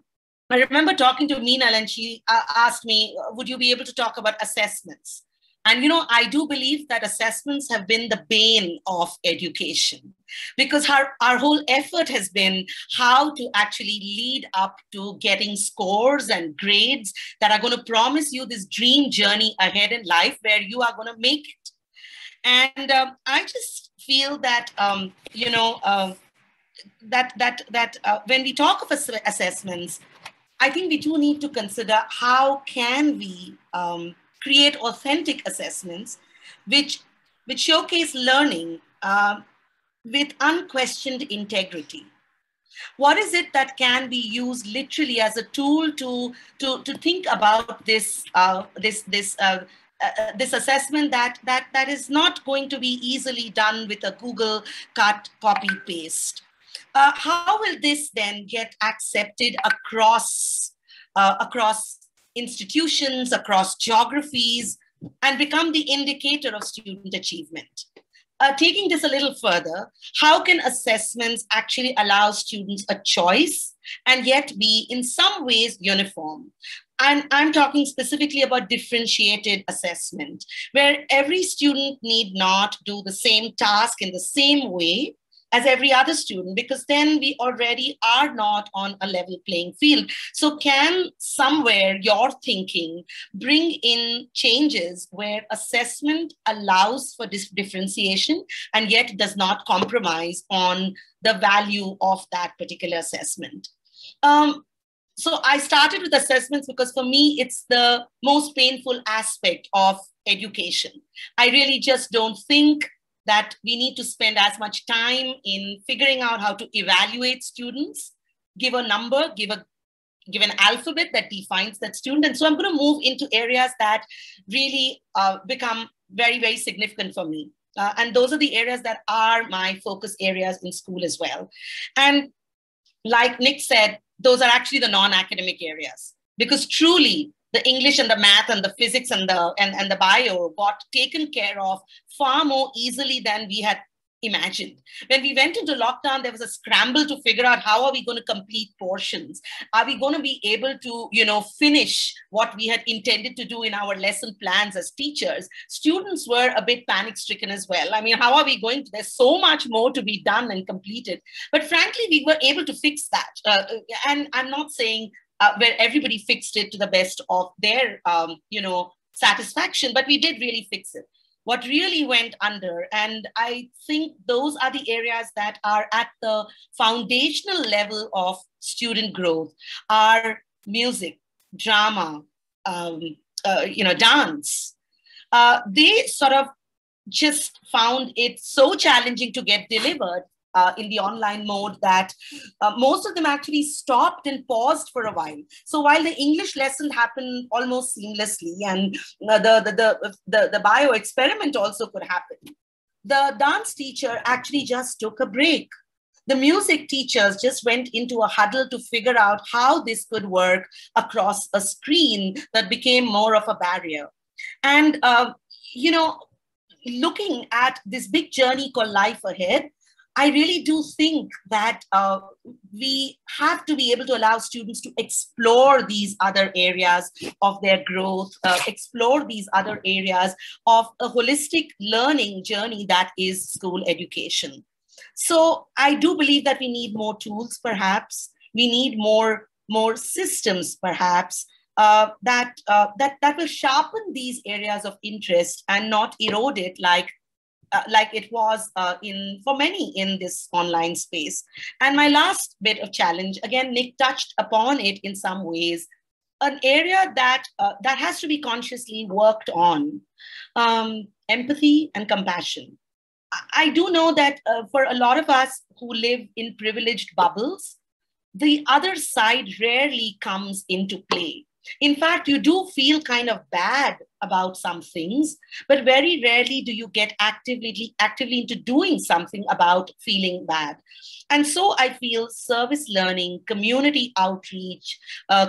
Speaker 7: remember talking to Meenal, and she asked me, would you be able to talk about assessments? And, you know, I do believe that assessments have been the bane of education because our whole effort has been how to actually lead up to getting scores and grades that are going to promise you this dream journey ahead in life where you are going to make it. And I just feel that, you know, when we talk of assessments, I think we do need to consider how can we create authentic assessments which showcase learning with unquestioned integrity? What is it that can be used literally as a tool to think about this this assessment that is not going to be easily done with a Google cut, copy, paste? How will this then get accepted across institutions, across geographies, and become the indicator of student achievement? Taking this a little further, how can assessments actually allow students a choice and yet be in some ways uniform? And I'm talking specifically about differentiated assessment, where every student need not do the same task in the same way as every other student, because then we already are not on a level playing field. So can somewhere your thinking bring in changes where assessment allows for this differentiation and yet does not compromise on the value of that particular assessment? So I started with assessments because for me, it's the most painful aspect of education. I really just don't think that we need to spend as much time in figuring out how to evaluate students, give a number, give an alphabet that defines that student. And so I'm going to move into areas that really become very, very significant for me. And those are the areas that are my focus areas in school as well. And like Nick said, those are actually the non-academic areas, because truly the English and the math and the physics and the bio got taken care of far more easily than we had imagined. When we went into lockdown, there was a scramble to figure out how are we going to complete portions? Are we going to be able to, finish what we had intended to do in our lesson plans as teachers? Students were a bit panic-stricken as well. I mean, how are we going to, there's so much more to be done and completed. But frankly, we were able to fix that. And I'm not saying where everybody fixed it to the best of their, satisfaction, but we did really fix it. What really went under, and I think those are the areas that are at the foundational level of student growth, are music, drama, dance. They sort of just found it so challenging to get delivered in the online mode that most of them actually stopped and paused for a while. So while the English lesson happened almost seamlessly, and the bio experiment also could happen, the dance teacher actually just took a break. The music teachers just went into a huddle to figure out how this could work across a screen that became more of a barrier. And, looking at this big journey called life ahead, I really do think that we have to be able to allow students to explore these other areas of their growth, explore these other areas of a holistic learning journey that is school education. So I do believe that we need more tools, perhaps. We need more systems, perhaps, that will sharpen these areas of interest and not erode it like it was for many in this online space. And my last bit of challenge, again, Nick touched upon it in some ways, an area that has to be consciously worked on, empathy and compassion. I do know that for a lot of us who live in privileged bubbles, the other side rarely comes into play. In fact, you do feel kind of bad about some things, but very rarely do you get actively into doing something about feeling bad. And so I feel service learning, community outreach,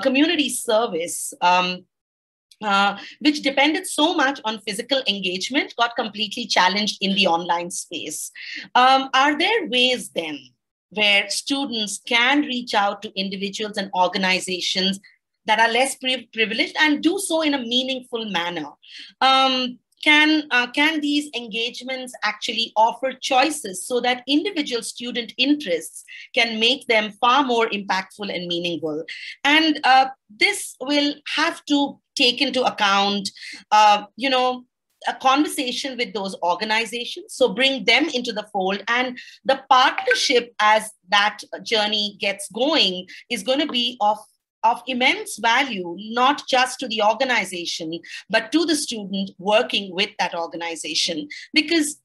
Speaker 7: community service, which depended so much on physical engagement, got completely challenged in the online space. Are there ways then where students can reach out to individuals and organizations that are less privileged and do so in a meaningful manner? Can these engagements actually offer choices so that individual student interests can make them far more impactful and meaningful? And this will have to take into account, a conversation with those organizations. So bring them into the fold, and the partnership as that journey gets going is going to be of of immense value, not just to the organization, but to the student working with that organization, because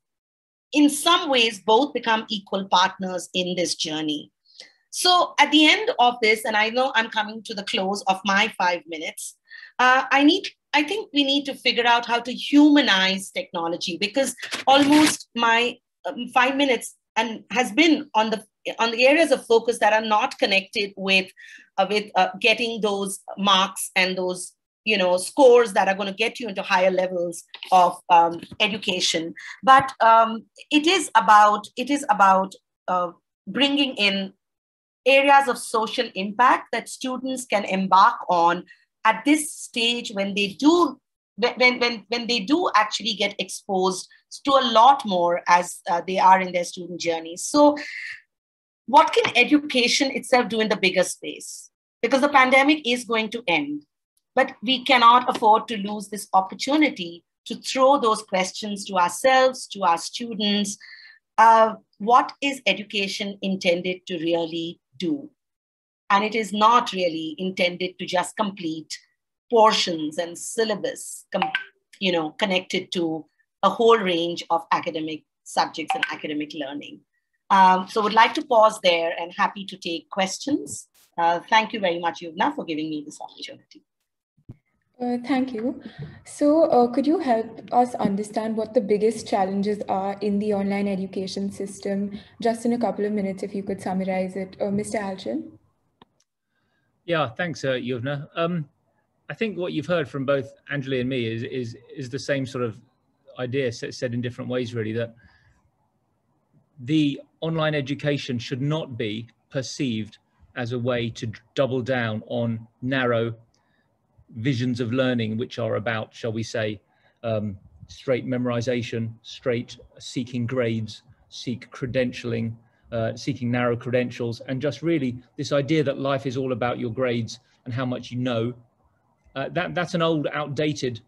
Speaker 7: in some ways, both become equal partners in this journey. So at the end of this, and I know I'm coming to the close of my 5 minutes, I think we need to figure out how to humanize technology, because almost my 5 minutes and has been on the areas of focus that are not connected with getting those marks and those scores that are going to get you into higher levels of education. But it is about bringing in areas of social impact that students can embark on at this stage when they do actually get exposed to a lot more as they are in their student journeys. So what can education itself do in the bigger space? Because the pandemic is going to end, but we cannot afford to lose this opportunity to throw those questions to ourselves, to our students. What is education intended to really do? And it is not really intended to just complete portions and syllabus, connected to a whole range of academic subjects and academic learning. So would like to pause there and happy to take questions. Thank you very much, Yuvna, for giving me this opportunity.
Speaker 5: Thank you. So could you help us understand what the biggest challenges are in the online education system? Just in a couple of minutes, if you could summarize it. Mr. Alchin?
Speaker 6: Yeah, thanks, Yuvna. I think what you've heard from both Anjali and me is the same sort of idea said in different ways, really, that the online education should not be perceived as a way to double down on narrow visions of learning, which are about, shall we say, straight memorization, straight seeking grades, seek credentialing, seeking narrow credentials, and just really this idea that life is all about your grades and how much you know. That's an old, outdated,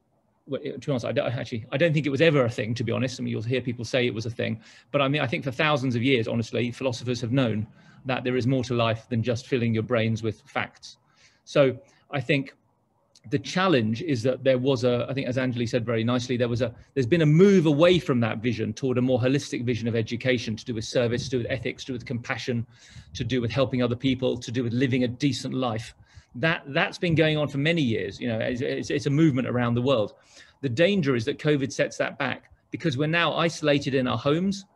Speaker 6: well, to be honest, I don't think it was ever a thing, to be honest. I mean, you'll hear people say it was a thing, but I mean, I think for thousands of years, honestly, philosophers have known that there is more to life than just filling your brains with facts. So I think the challenge is that there was I think as Anjali said very nicely, there's been a move away from that vision toward a more holistic vision of education, to do with service, to do with ethics, to do with compassion, to do with helping other people, to do with living a decent life. That's been going on for many years. It's a movement around the world. The danger is that COVID sets that back, because we're now isolated in our homes.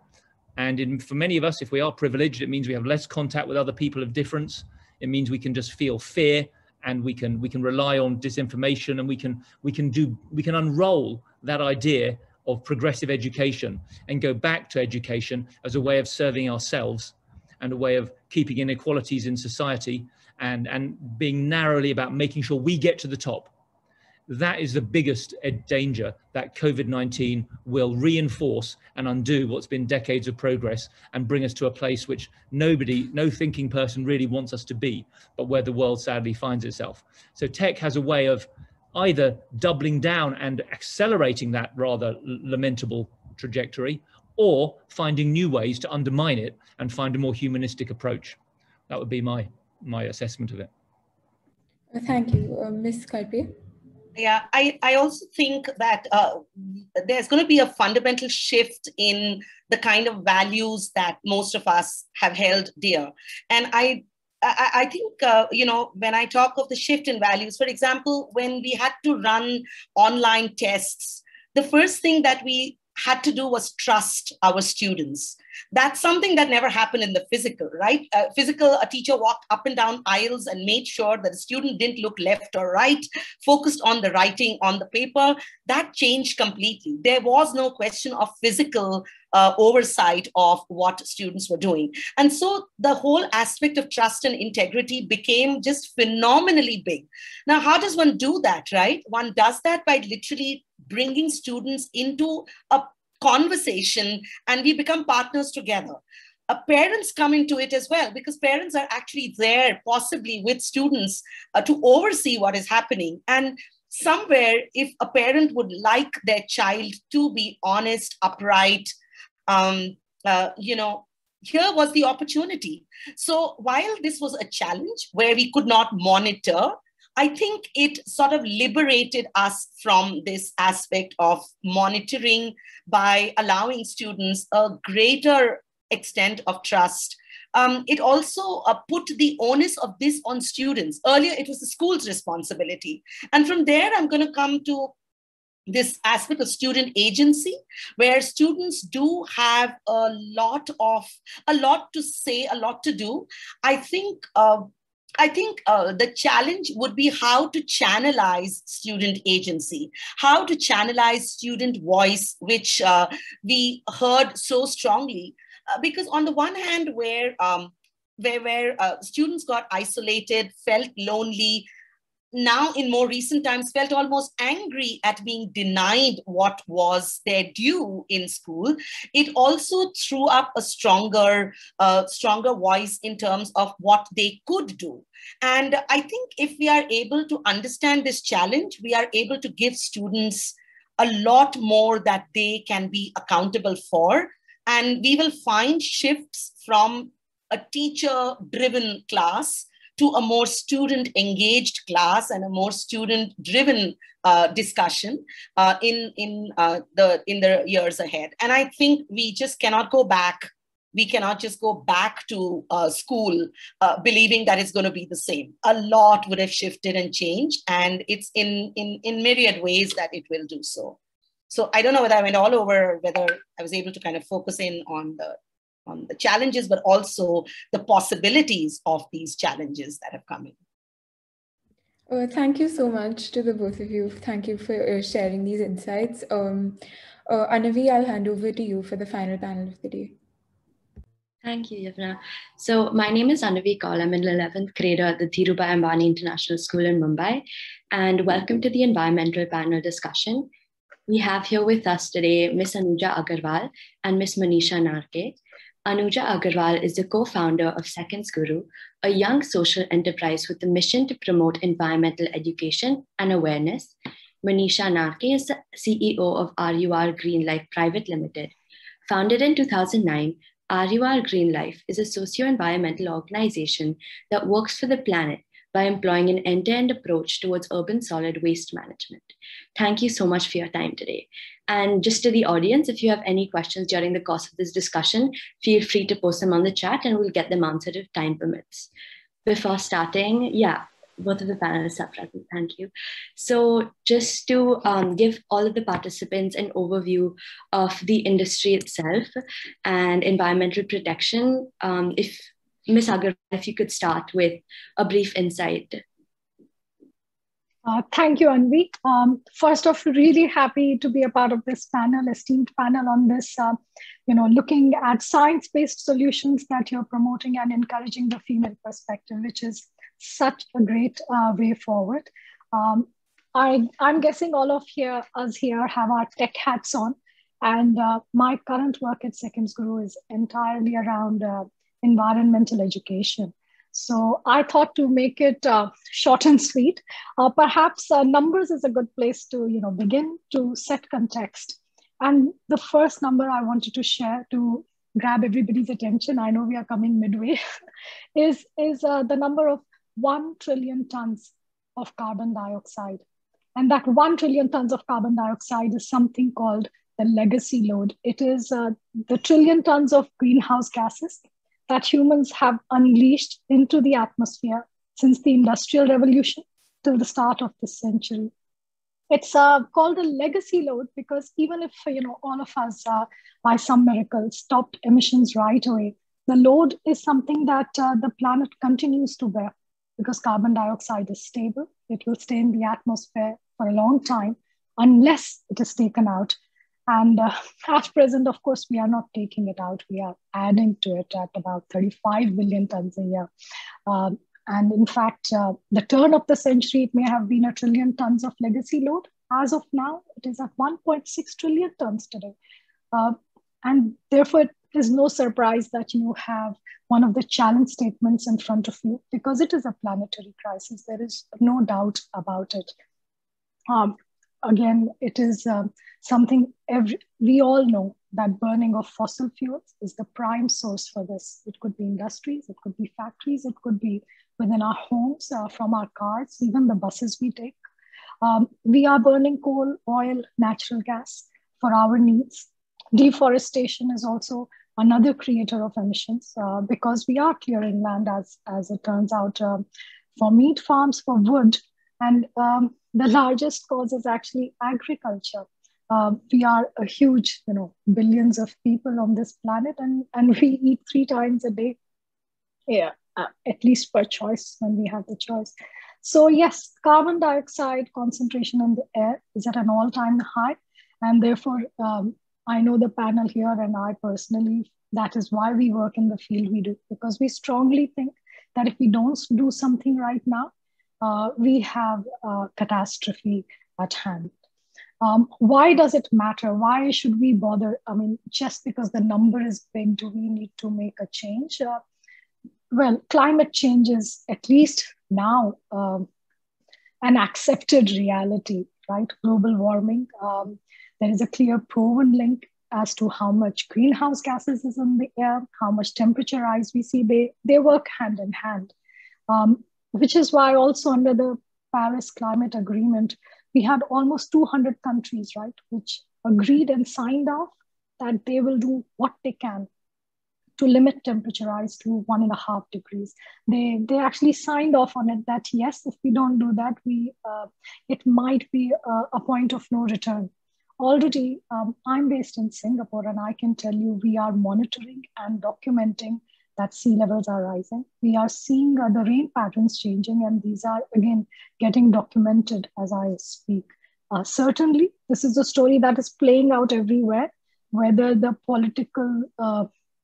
Speaker 6: And for many of us, if we are privileged, it means we have less contact with other people of difference. It means we can just feel fear, and we can rely on disinformation, and we can unroll that idea of progressive education and go back to education as a way of serving ourselves and a way of keeping inequalities in society and being narrowly about making sure we get to the top. That is the biggest danger, that COVID-19 will reinforce and undo what's been decades of progress and bring us to a place which no thinking person really wants us to be, but where the world sadly finds itself. So tech has a way of either doubling down and accelerating that rather lamentable trajectory, or finding new ways to undermine it and find a more humanistic approach. That would be my assessment of it.
Speaker 5: Thank you. Ms. Kalpe?
Speaker 7: Yeah, I also think that there's going to be a fundamental shift in the kind of values that most of us have held dear. And I think, when I talk of the shift in values, for example, when we had to run online tests, the first thing that we had to do was trust our students. That's something that never happened in the physical, right? A teacher walked up and down aisles and made sure that the student didn't look left or right, focused on the writing on the paper. That changed completely. There was no question of physical oversight of what students were doing. And so the whole aspect of trust and integrity became just phenomenally big. Now, how does one do that, right? One does that by literally bringing students into a conversation, and we become partners together. Parents come into it as well, because parents are actually there possibly with students to oversee what is happening. And somewhere, if a parent would like their child to be honest, upright, here was the opportunity. So while this was a challenge where we could not monitor, I think it sort of liberated us from this aspect of monitoring by allowing students a greater extent of trust. It also put the onus of this on students. Earlier, it was the school's responsibility. And from there, I'm going to come to this aspect of student agency, where students do have a lot to say, a lot to do. I think the challenge would be how to channelize student agency, how to channelize student voice, which we heard so strongly. Because on the one hand, where students got isolated, felt lonely, now in more recent times felt almost angry at being denied what was their due in school, it also threw up a stronger voice in terms of what they could do. And I think if we are able to understand this challenge, we are able to give students a lot more that they can be accountable for. And we will find shifts from a teacher-driven class to a more student-engaged class and a more student-driven discussion in the years ahead. And I think we just cannot go back. We cannot just go back to school believing that it's going to be the same. A lot would have shifted and changed, and it's in myriad ways that it will do so. So I don't know whether I went all over, or whether I was able to kind of focus in on the challenges, but also the possibilities of these challenges that have come in.
Speaker 5: Thank you so much to the both of you. Thank you for sharing these insights. Anavi, I'll hand over to you for the final panel of the day.
Speaker 8: Thank you, Yavna. So my name is Anavi Kaul. I'm an 11th grader at the Dhirubhai Ambani International School in Mumbai. And welcome to the environmental panel discussion. We have here with us today Ms. Anuja Agarwal and Ms. Manisha Narke. Anuja Agarwal is the co-founder of Seconds Guru, a young social enterprise with a mission to promote environmental education and awareness. Manisha Narke is the CEO of RUR Green Life Private Limited. Founded in 2009, RUR Green Life is a socio-environmental organization that works for the planet by employing an end-to-end approach towards urban solid waste management. Thank you so much for your time today. And just to the audience, if you have any questions during the course of this discussion, feel free to post them on the chat and we'll get them answered if time permits. Before starting, both of the panelists are present, thank you. So just to give all of the participants an overview of the industry itself and environmental protection, if Ms. Agarwal, if you could start with a brief insight.
Speaker 9: Thank you, Anvi. First off, really happy to be a part of this panel, esteemed panel on this, looking at science-based solutions that you're promoting and encouraging the female perspective, which is such a great way forward. I'm guessing all of us here have our tech hats on, and my current work at Seconds Guru is entirely around environmental education. So I thought to make it short and sweet. Perhaps numbers is a good place to begin to set context. And the first number I wanted to share to grab everybody's attention, I know we are coming midway, is the number of 1 trillion tons of carbon dioxide. And that 1 trillion tons of carbon dioxide is something called the legacy load. It is the trillion tons of greenhouse gases that humans have unleashed into the atmosphere since the Industrial Revolution till the start of this century. It's called a legacy load because even if all of us, by some miracle, stopped emissions right away, the load is something that the planet continues to bear because carbon dioxide is stable. It will stay in the atmosphere for a long time unless it is taken out. And at present, of course, we are not taking it out. We are adding to it at about 35 billion tons a year. And in fact, the turn of the century, it may have been 1 trillion tons of legacy load. As of now, it is at 1.6 trillion tons today. And therefore, it is no surprise that you have one of the challenge statements in front of you because it is a planetary crisis. There is no doubt about it. Again, it is something we all know that burning of fossil fuels is the prime source for this. It could be industries, it could be factories, it could be within our homes, from our cars, even the buses we take. We are burning coal, oil, natural gas for our needs. Deforestation is also another creator of emissions, because we are clearing land, as it turns out, for meat farms, for wood. And the largest cause is actually agriculture. We are a huge, billions of people on this planet, and we eat 3 times a day. Yeah, at least per choice when we have the choice. So yes, carbon dioxide concentration in the air is at an all-time high. And therefore, I know the panel here and I personally, that is why we work in the field we do, because we strongly think that if we don't do something right now, we have a catastrophe at hand. Why does it matter? Why should we bother? I mean, just because the number is big, do we need to make a change? Well, climate change is, at least now, an accepted reality, right? Global warming. There is a clear proven link as to how much greenhouse gases is in the air, how much temperature rise we see. They work hand in hand, which is why also under the Paris Climate Agreement, we had almost 200 countries, right, which agreed and signed off that they will do what they can to limit temperature rise to 1.5 degrees. They actually signed off on it that yes, if we don't do that, it might be a point of no return. Already, I'm based in Singapore, and I can tell you we are monitoring and documenting that sea levels are rising. We are seeing the rain patterns changing, and these are, again, getting documented as I speak. Certainly, this is a story that is playing out everywhere, whether the political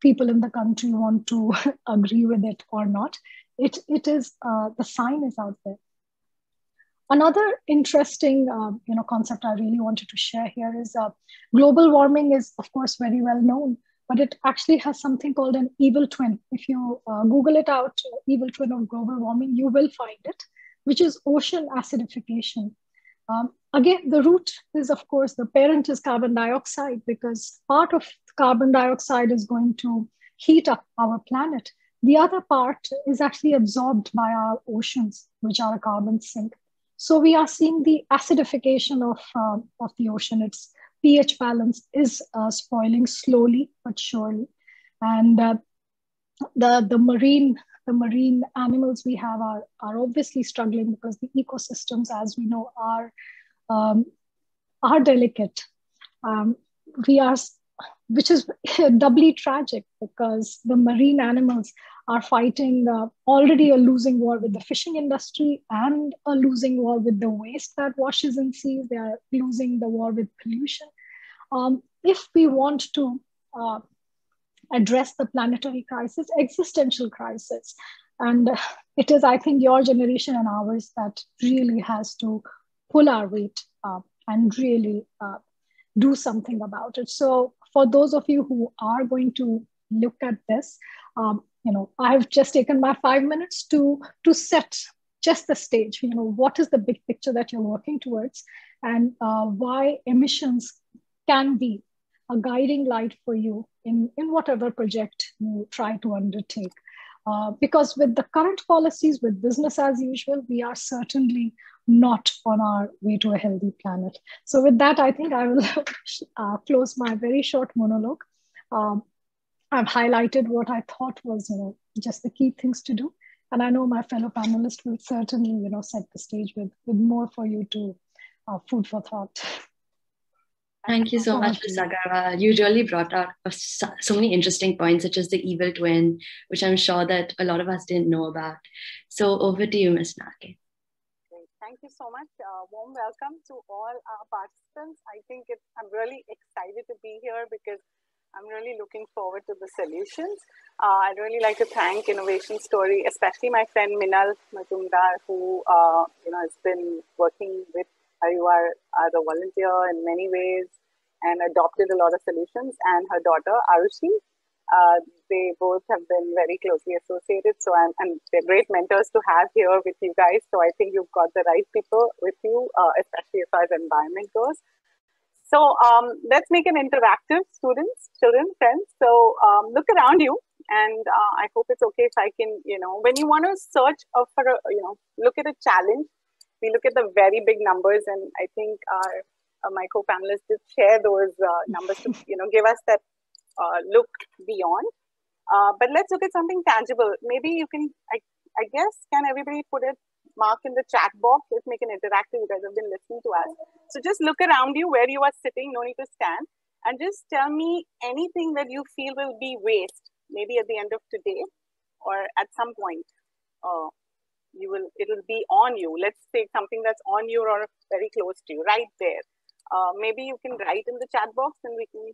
Speaker 9: people in the country want to agree with it or not. It is, the sign is out there. Another interesting concept I really wanted to share here is global warming is, of course, very well known, but it actually has something called an evil twin. If you Google it out, evil twin of global warming, you will find it, which is ocean acidification. Again, the root is, of course, the parent is carbon dioxide, because part of carbon dioxide is going to heat up our planet. The other part is actually absorbed by our oceans, which are a carbon sink. So we are seeing the acidification of the ocean. Its pH balance is spoiling slowly but surely. And the marine animals we have are obviously struggling, because the ecosystems, as we know, are delicate. Which is doubly tragic, because the marine animals are fighting already a losing war with the fishing industry and a losing war with the waste that washes in seas. They are losing the war with pollution. If we want to address the planetary crisis, existential crisis, and it is, I think, your generation and ours that really has to pull our weight and really do something about it. So for those of you who are going to look at this, I've just taken my 5 minutes to set just the stage. What is the big picture that you're working towards, and why emissions can be a guiding light for you in whatever project you try to undertake. Because with the current policies, with business as usual, we are certainly not on our way to a healthy planet. So with that, I think I will close my very short monologue. I've highlighted what I thought was, just the key things to do. And I know my fellow panelists will certainly, set the stage with more for you to food for thought.
Speaker 8: Thank you so much, Ms. Agarwal. You really brought out so many interesting points, such as the evil twin, which I'm sure that a lot of us didn't know about. So over to you, Ms. Nake.
Speaker 10: Great. Thank you so much. Warm welcome to all our participants. I think I'm really excited to be here, because I'm really looking forward to the solutions. I'd really like to thank Innovation Story, especially my friend Minal Majumdar, who has been working with IUR as a volunteer in many ways and adopted a lot of solutions, and her daughter Arushi. They both have been very closely associated, and they're great mentors to have here with you guys. So I think you've got the right people with you, especially as far as environment goes. So let's make an interactive, students, children, friends. So look around you, and I hope it's okay if I can, when you want to search for a, look at a challenge, we look at the very big numbers, and I think my co-panelists did share those numbers to, give us that look beyond. But let's look at something tangible. Maybe you can, I guess, can everybody put it, mark in the chat box? Let's make an interactive. You guys have been listening to us. So just look around you where you are sitting, no need to stand, and just tell me anything that you feel will be waste, maybe at the end of today or at some point. It'll be on you. Let's say something that's on you or very close to you, right there. Maybe you can write in the chat box, and we can.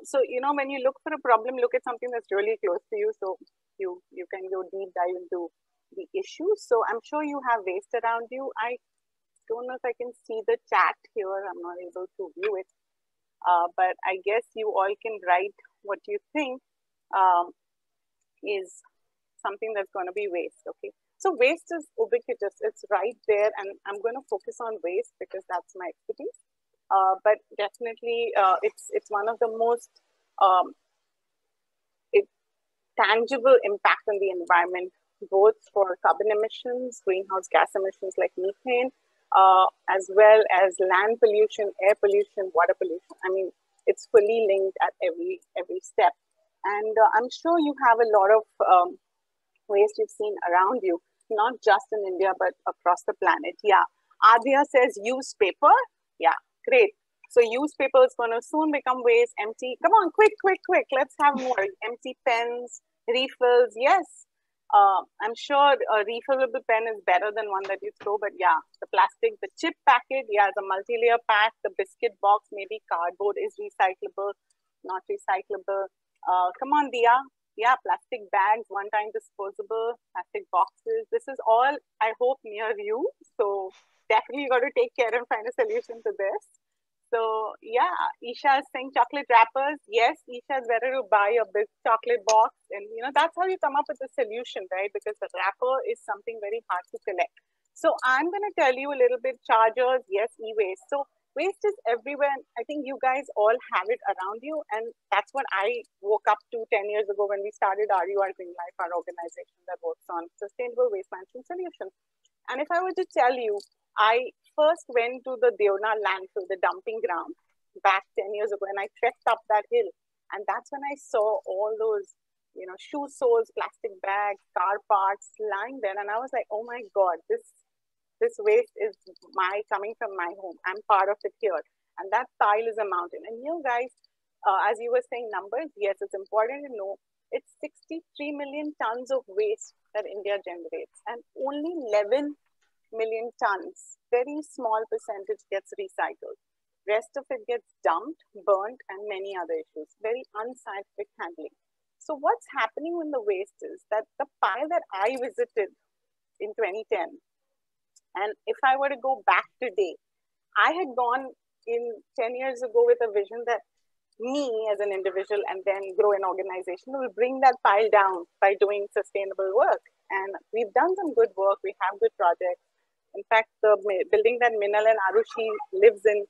Speaker 10: So when you look for a problem, look at something that's really close to you. So you can go deep dive into the issues. So I'm sure you have waste around you. I don't know if I can see the chat here. I'm not able to view it. But I guess you all can write what you think is something that's going to be waste. Okay. So waste is ubiquitous. It's right there. And I'm going to focus on waste because that's my expertise. But definitely it's one of the most tangible impact on the environment, both for carbon emissions, greenhouse gas emissions like methane, as well as land pollution, air pollution, water pollution. I mean, it's fully linked at every step. And I'm sure you have a lot of waste you've seen around you, not just in India, but across the planet. Yeah. Adya says use paper. Yeah, great. So use paper is going to soon become waste, empty. Come on, quick. Let's have more. Empty pens, refills. Yes. I'm sure a refillable pen is better than one that you throw, but yeah, the plastic, the chip packet, yeah, the multi-layer pack, the biscuit box, maybe cardboard is recyclable, not recyclable. Come on, Dia. Yeah, plastic bags, one-time disposable, plastic boxes. This is all, I hope, near you. So definitely you got to take care and find a solution to this. So yeah, Isha is saying chocolate wrappers. Yes, Isha, is better to buy a big chocolate box. And that's how you come up with a solution, right? Because the wrapper is something very hard to collect. So I'm going to tell you a little bit, chargers, yes, e-waste. So waste is everywhere. I think you guys all have it around you. And that's what I woke up to 10 years ago when we started RUR Green Life, our organization that works on sustainable waste management solutions. And if I were to tell you, I first went to the Deonar landfill, the dumping ground, back 10 years ago, and I trekked up that hill. And that's when I saw all those, shoe soles, plastic bags, car parts lying there. And I was like, oh my God, this waste is coming from my home. I'm part of it here. And that pile is a mountain. And you guys, as you were saying numbers, yes, it's important to know it's 63 million tons of waste that India generates. And only 11 million tons, very small percentage gets recycled. Rest of it gets dumped, burnt, and many other issues. Very unscientific handling. So what's happening when the waste is that the pile that I visited in 2010, and if I were to go back today, I had gone in 10 years ago with a vision that me as an individual and then grow an organization will bring that pile down by doing sustainable work. And we've done some good work. We have good projects. In fact, the building that Minal and Arushi lives in,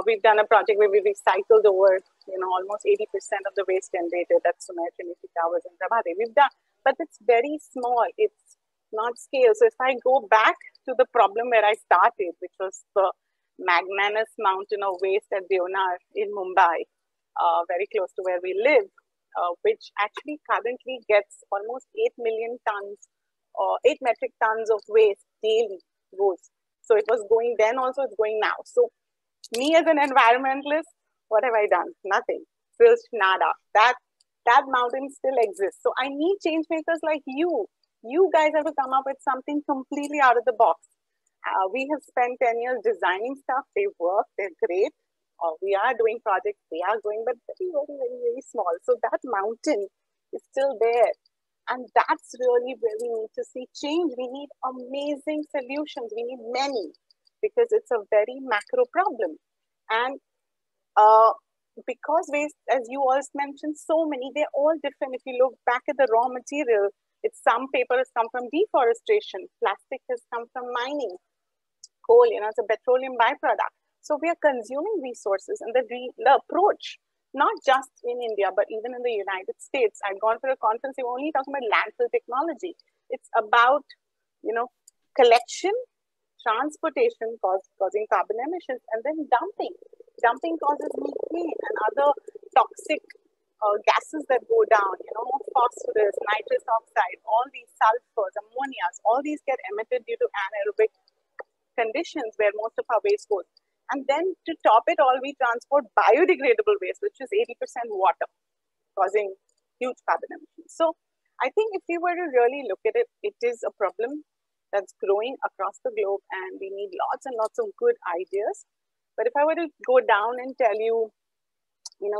Speaker 10: we've done a project where we recycled over, almost 80% of the waste generated. That's Sumer Trinity Towers in Prabhade. We've done, but it's very small. It's not scale. So if I go back to the problem where I started, which was the magnanimous mountain of waste at Deonar in Mumbai, very close to where we live, which actually currently gets almost 8 million tons or 8 metric tons of waste daily goes. So it was going then, also it's going now. So me as an environmentalist, what have I done? Nothing. Still nada. That mountain still exists. So I need change makers like you. You guys have to come up with something completely out of the box. We have spent 10 years designing stuff. They work. They're great. We are doing projects. They are going, but very, very, very, very small. So that mountain is still there. And that's really where we need to see change. We need amazing solutions. We need many because it's a very macro problem. And because waste, as you all mentioned, so many, they're all different. If you look back at the raw material, some paper has come from deforestation. Plastic has come from mining. Coal, it's a petroleum byproduct. So we are consuming resources, and the approach, not just in India, but even in the United States. I'd gone for a conference, they were only talking about landfill technology. It's about, collection, transportation causing carbon emissions, and then dumping. Dumping causes methane and other toxic gases that go down, phosphorus, nitrous oxide, all these sulfurs, ammonias, all these get emitted due to anaerobic conditions where most of our waste goes. And then to top it all, we transport biodegradable waste, which is 80% water, causing huge carbon emissions. So I think if we were to really look at it, it is a problem that's growing across the globe, and we need lots and lots of good ideas. But if I were to go down and tell you,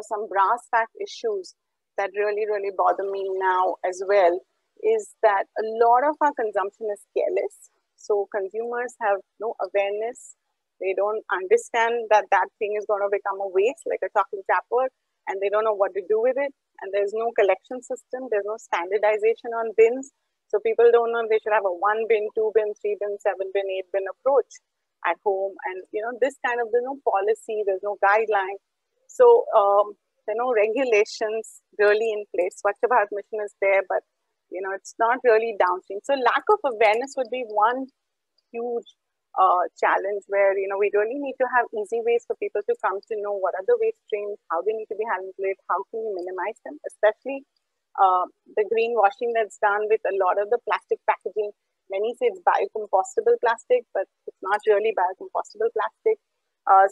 Speaker 10: some brass fact issues that really, really bother me now as well, is that a lot of our consumption is careless. So consumers have no awareness. They don't understand that that thing is going to become a waste, like a chocolate wrapper, and they don't know what to do with it. And there's no collection system. There's no standardization on bins. So people don't know if they should have a 1 bin, 2 bin, 3 bin, 7 bin, 8 bin approach at home. And, this kind of, there's no policy, there's no guideline. So there are no regulations really in place. Swachh Bharat mission is there, but, it's not really downstream. So lack of awareness would be one huge challenge where, we really need to have easy ways for people to come to know what are the waste streams, how they need to be handled, how can we minimize them, especially the greenwashing that's done with a lot of the plastic packaging. Many say it's biocompostable plastic, but it's not really biocompostable plastic.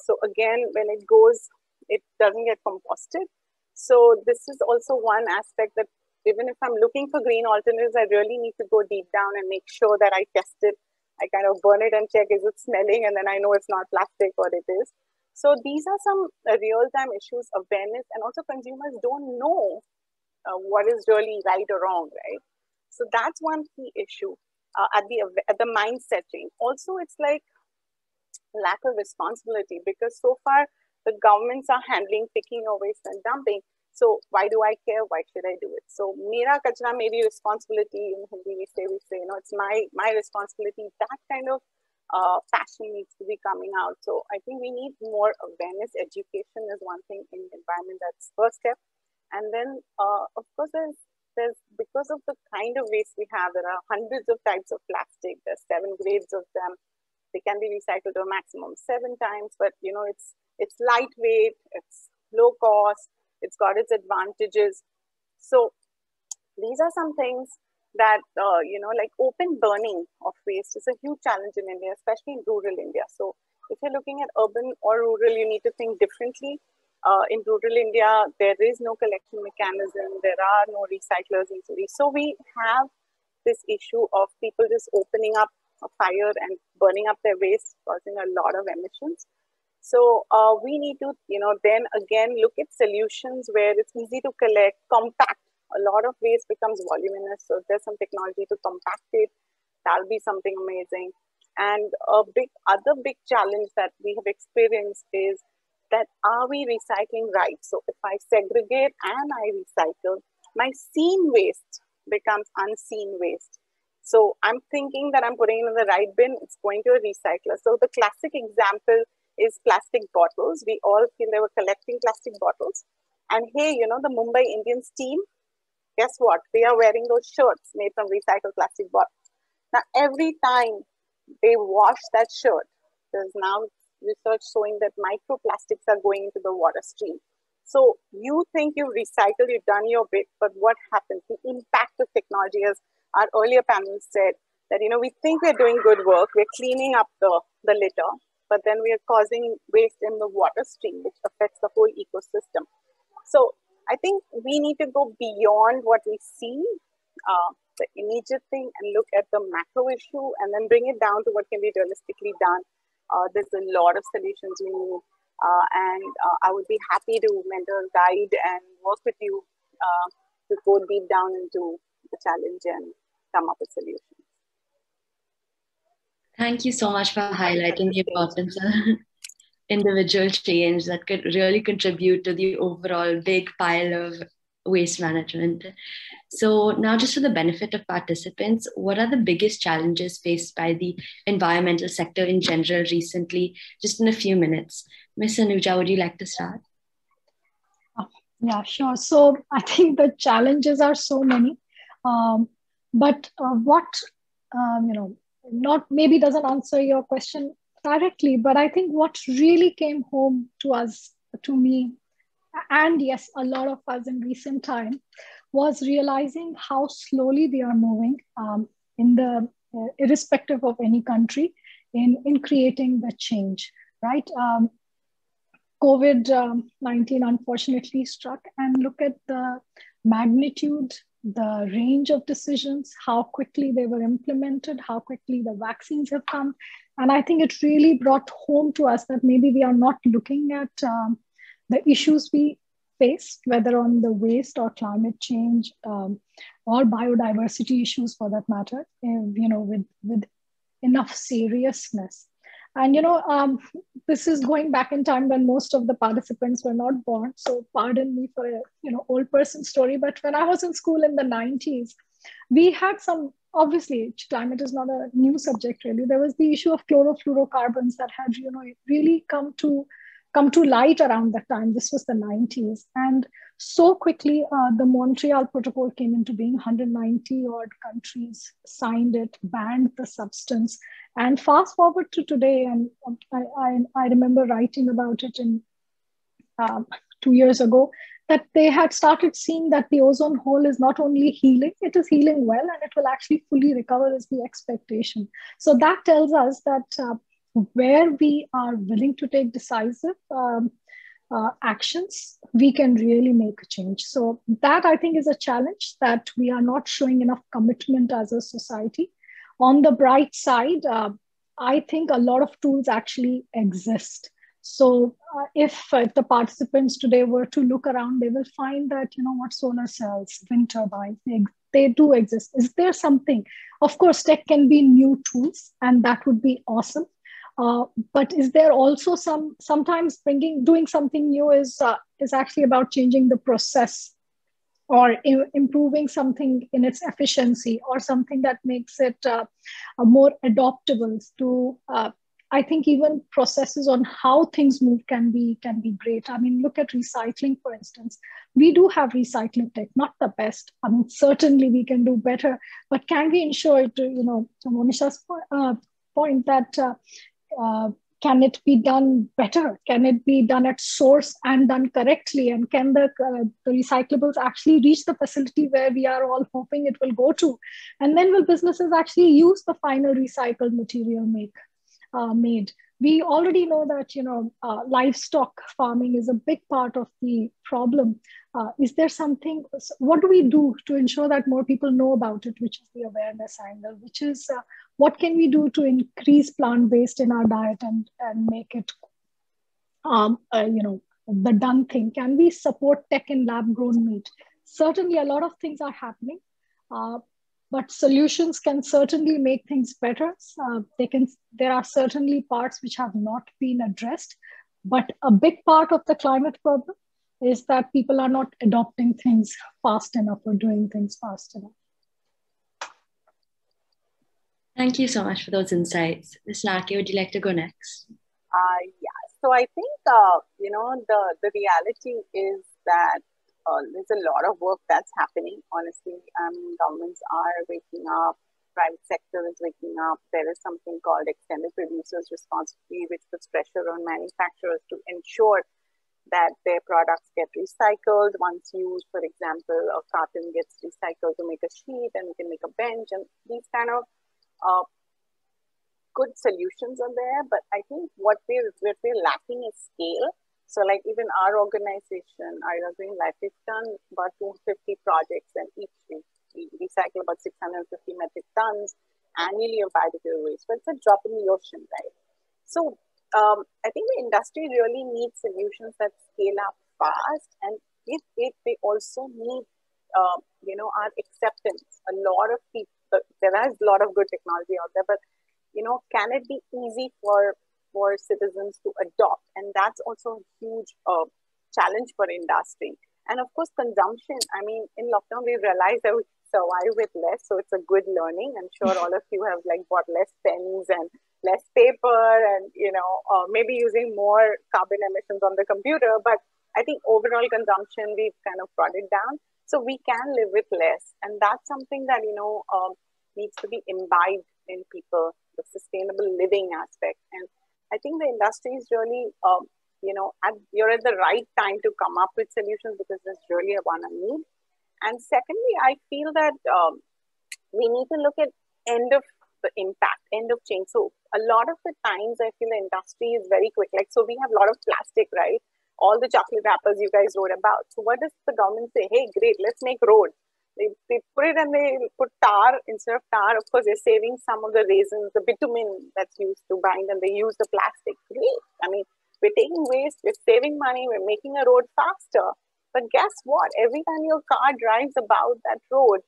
Speaker 10: So again, when it goes, it doesn't get composted. So this is also one aspect that even if I'm looking for green alternatives, I really need to go deep down and make sure that I test it. I kind of burn it and check, is it smelling? And then I know it's not plastic or it is. So these are some real-time issues, awareness, and also consumers don't know what is really right or wrong, right? So that's one key issue at the mindset change. Also, it's like lack of responsibility, because so far the governments are handling picking your waste and dumping. So why do I care? Why should I do it? So mera kachra meri responsibility, in Hindi we say, it's my responsibility. That kind of passion needs to be coming out. So I think we need more awareness. Education is one thing in the environment. That's first step. And then of course there's because of the kind of waste we have, there are hundreds of types of plastic. There's 7 grades of them. They can be recycled to a maximum 7 times, but it's lightweight, it's low cost, it's got its advantages. So these are some things that, like open burning of waste is a huge challenge in India, especially in rural India. So if you're looking at urban or rural, you need to think differently. In rural India, there is no collection mechanism. There are no recyclers in cities. So we have this issue of people just opening up a fire and burning up their waste, causing a lot of emissions. So we need to, then again, look at solutions where it's easy to collect, compact. A lot of waste becomes voluminous. So if there's some technology to compact it, that'll be something amazing. And other big challenge that we have experienced is that are we recycling right? So if I segregate and I recycle, my seen waste becomes unseen waste. So I'm thinking that I'm putting it in the right bin, it's going to a recycler. So the classic example is plastic bottles. We all feel they were collecting plastic bottles. And hey, the Mumbai Indians team, guess what? They are wearing those shirts made from recycled plastic bottles. Now, every time they wash that shirt, there's now research showing that microplastics are going into the water stream. So you think you've recycled, you've done your bit, but what happens? The impact of technology, as our earlier panel said, that we think we're doing good work, we're cleaning up the litter, but then we are causing waste in the water stream, which affects the whole ecosystem. So I think we need to go beyond what we see, the immediate thing, and look at the macro issue, and then bring it down to what can be realistically done. There's a lot of solutions we need, and I would be happy to mentor, guide, and work with you to go deep down into the challenge and come up with solutions.
Speaker 8: Thank you so much for highlighting the importance of individual change that could really contribute to the overall big pile of waste management. So now, just for the benefit of participants, what are the biggest challenges faced by the environmental sector in general recently, just in a few minutes? Ms. Anuja, would you like to start?
Speaker 9: Yeah, sure. So I think the challenges are so many, but what, not maybe doesn't answer your question directly, but I think what really came home to us, to me, and yes, a lot of us in recent time, was realizing how slowly they are moving in the, irrespective of any country, in creating the change, right? COVID-19 unfortunately struck, and look at the magnitude, the range of decisions, how quickly they were implemented, how quickly the vaccines have come. And I think it really brought home to us that maybe we are not looking at the issues we face, whether on the waste or climate change or biodiversity issues for that matter, with enough seriousness. And this is going back in time when most of the participants were not born. So pardon me for a old person story. But when I was in school in the 90s, we had some, obviously climate is not a new subject really. There was the issue of chlorofluorocarbons that had really come to light around that time. This was the 90s. And so quickly, the Montreal Protocol came into being. 190 odd countries signed it, banned the substance. And fast forward to today, and I remember writing about it in 2 years ago, that they had started seeing that the ozone hole is not only healing, it is healing well, and it will actually fully recover is the expectation. So that tells us that where we are willing to take decisive actions, we can really make a change. So that I think is a challenge, that we are not showing enough commitment as a society. On the bright side, I think a lot of tools actually exist. So if the participants today were to look around, they will find that, solar cells, wind turbines, they do exist. Is there something? Of course, tech can be new tools, and that would be awesome. But is there also sometimes doing something new is actually about changing the process, or improving something in its efficiency, or something that makes it more adaptable to, I think even processes on how things move can be great. I mean, look at recycling, for instance. We do have recycling tech, not the best. I mean, certainly we can do better, but can we ensure to Monisha's point that can it be done better? Can it be done at source and done correctly? And can the recyclables actually reach the facility where we are all hoping it will go to? And then will businesses actually use the final recycled material made? We already know that livestock farming is a big part of the problem. Is there something? What do we do to ensure that more people know about it? Which is the awareness angle. Which is what can we do to increase plant-based in our diet and make it, the done thing? Can we support tech in lab-grown meat? Certainly, a lot of things are happening. But solutions can certainly make things better. There are certainly parts which have not been addressed, but a big part of the climate problem is that people are not adopting things fast enough or doing things fast enough.
Speaker 8: Thank you so much for those insights. Ms. Naki, would you like to go next?
Speaker 10: Yeah, so I think, the reality is that there's a lot of work that's happening, honestly. Governments are waking up, private sector is waking up. There is something called extended producers responsibility, which puts pressure on manufacturers to ensure that their products get recycled. Once used, for example, a carton gets recycled to make a sheet, and you can make a bench, and these kind of good solutions are there. But I think what we're lacking is scale. So like even our organization, our Green Life, we've done about 250 projects, and each we recycle about 650 metric tons annually of biodegradable waste. But it's a drop in the ocean, right? So I think the industry really needs solutions that scale up fast, and if they also need, our acceptance. A lot of people, there is a lot of good technology out there, but can it be easy for citizens to adopt? And that's also a huge challenge for industry. And of course, consumption. I mean, in lockdown, we realized that we survive with less. So it's a good learning. I'm sure all of you have like bought less pens and less paper and, maybe using more carbon emissions on the computer. But I think overall consumption, we've kind of brought it down. So we can live with less. And that's something that, needs to be imbibed in people, the sustainable living aspect. And I think the industry is really, you're at the right time to come up with solutions because there's really a need. And secondly, I feel that we need to look at end of the impact, end of change. So a lot of the times I feel the industry is very quick. Like, so we have a lot of plastic, right? All the chocolate wrappers you guys wrote about. So what does the government say? Hey, great, let's make roads. They put it and they put tar instead of tar. Of course, they're saving some of the resins, the bitumen that's used to bind, and they use the plastic. Great. I mean, we're taking waste, we're saving money, we're making a road faster. But guess what? Every time your car drives about that road,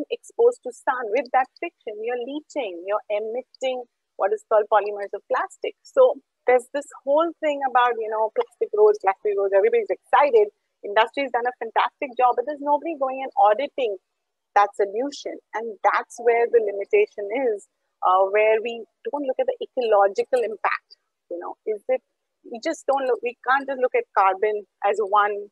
Speaker 10: exposed to sun with that friction, you're leaching, you're emitting what is called polymers of plastic. So there's this whole thing about, plastic roads, everybody's excited. Industry's done a fantastic job, but there's nobody going and auditing that solution. And that's where the limitation is, where we don't look at the ecological impact. We just don't look, we can't just look at carbon as one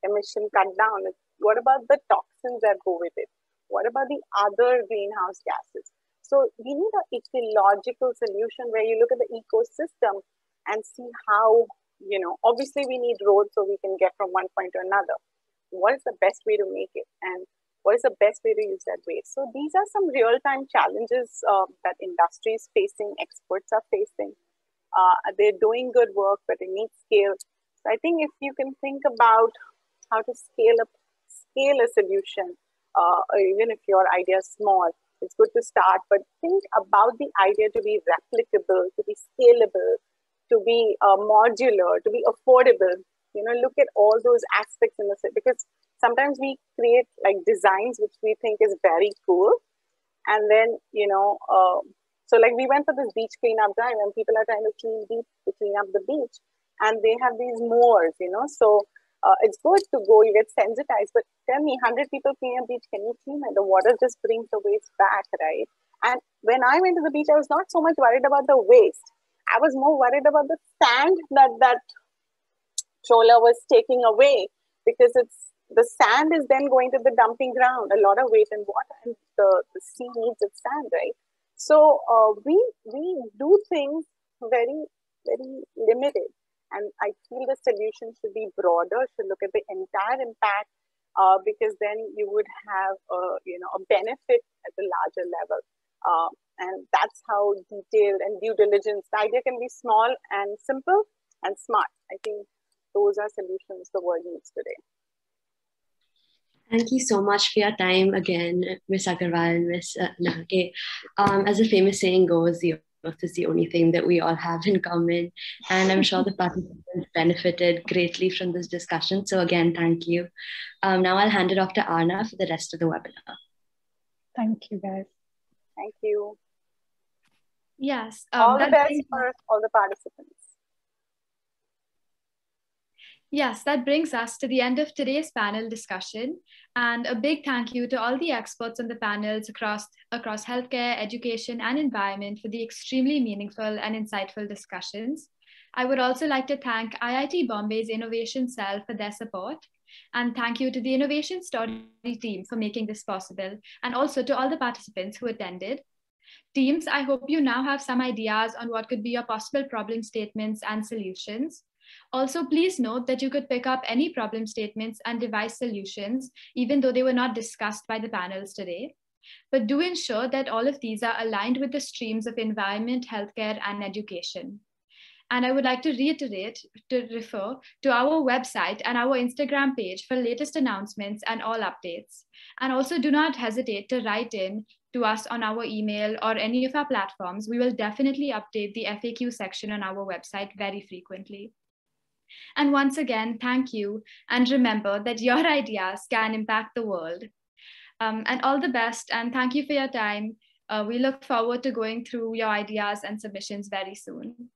Speaker 10: emission cut down. What about the toxins that go with it? What about the other greenhouse gases? So we need an ecological solution where you look at the ecosystem and see how, obviously we need roads so we can get from one point to another. What is the best way to make it? And what is the best way to use that waste? So these are some real-time challenges that industry is facing, experts are facing. They're doing good work, but they need scale. So I think if you can think about how to scale a solution, even if your idea is small, it's good to start, but think about the idea to be replicable, to be scalable, to be modular, to be affordable. Look at all those aspects in the set, because sometimes we create like designs which we think is very cool, and then so like we went for this beach cleanup drive, and people are trying to clean up the beach, and they have these moors, so it's good to go, you get sensitized, but tell me, 100 people clean a beach, can you clean it? The water just brings the waste back, right? And when I went to the beach, I was not so much worried about the waste. I was more worried about the sand that trawler was taking away, because the sand is then going to the dumping ground, a lot of weight and water, and the sea needs its sand, right? So we do things very, very limited. And I feel the solution should be broader, should look at the entire impact, because then you would have a benefit at the larger level. And that's how detailed and due diligence, the idea can be small and simple and smart. I think those are solutions the world needs today.
Speaker 8: Thank you so much for your time again, Ms. Agarwal and Ms. Nahake. As the famous saying goes, the earth is the only thing that we all have in common. And I'm sure the participants benefited greatly from this discussion. So again, thank you. Now I'll hand it off to Arna for the rest of the webinar.
Speaker 9: Thank you, guys.
Speaker 10: Thank you.
Speaker 1: Yes.
Speaker 10: All the best for all the participants.
Speaker 1: Yes, that brings us to the end of today's panel discussion. And a big thank you to all the experts on the panels across healthcare, education, and environment for the extremely meaningful and insightful discussions. I would also like to thank IIT Bombay's Innovation Cell for their support. And thank you to the Innovation Story team for making this possible, and also to all the participants who attended. Teams, I hope you now have some ideas on what could be your possible problem statements and solutions. Also, please note that you could pick up any problem statements and device solutions, even though they were not discussed by the panels today. But do ensure that all of these are aligned with the streams of environment, healthcare, and education. And I would like to reiterate to refer to our website and our Instagram page for latest announcements and all updates. And also do not hesitate to write in to us on our email or any of our platforms. We will definitely update the FAQ section on our website very frequently. And once again, thank you. And remember that your ideas can impact the world. And all the best, and thank you for your time. We look forward to going through your ideas and submissions very soon.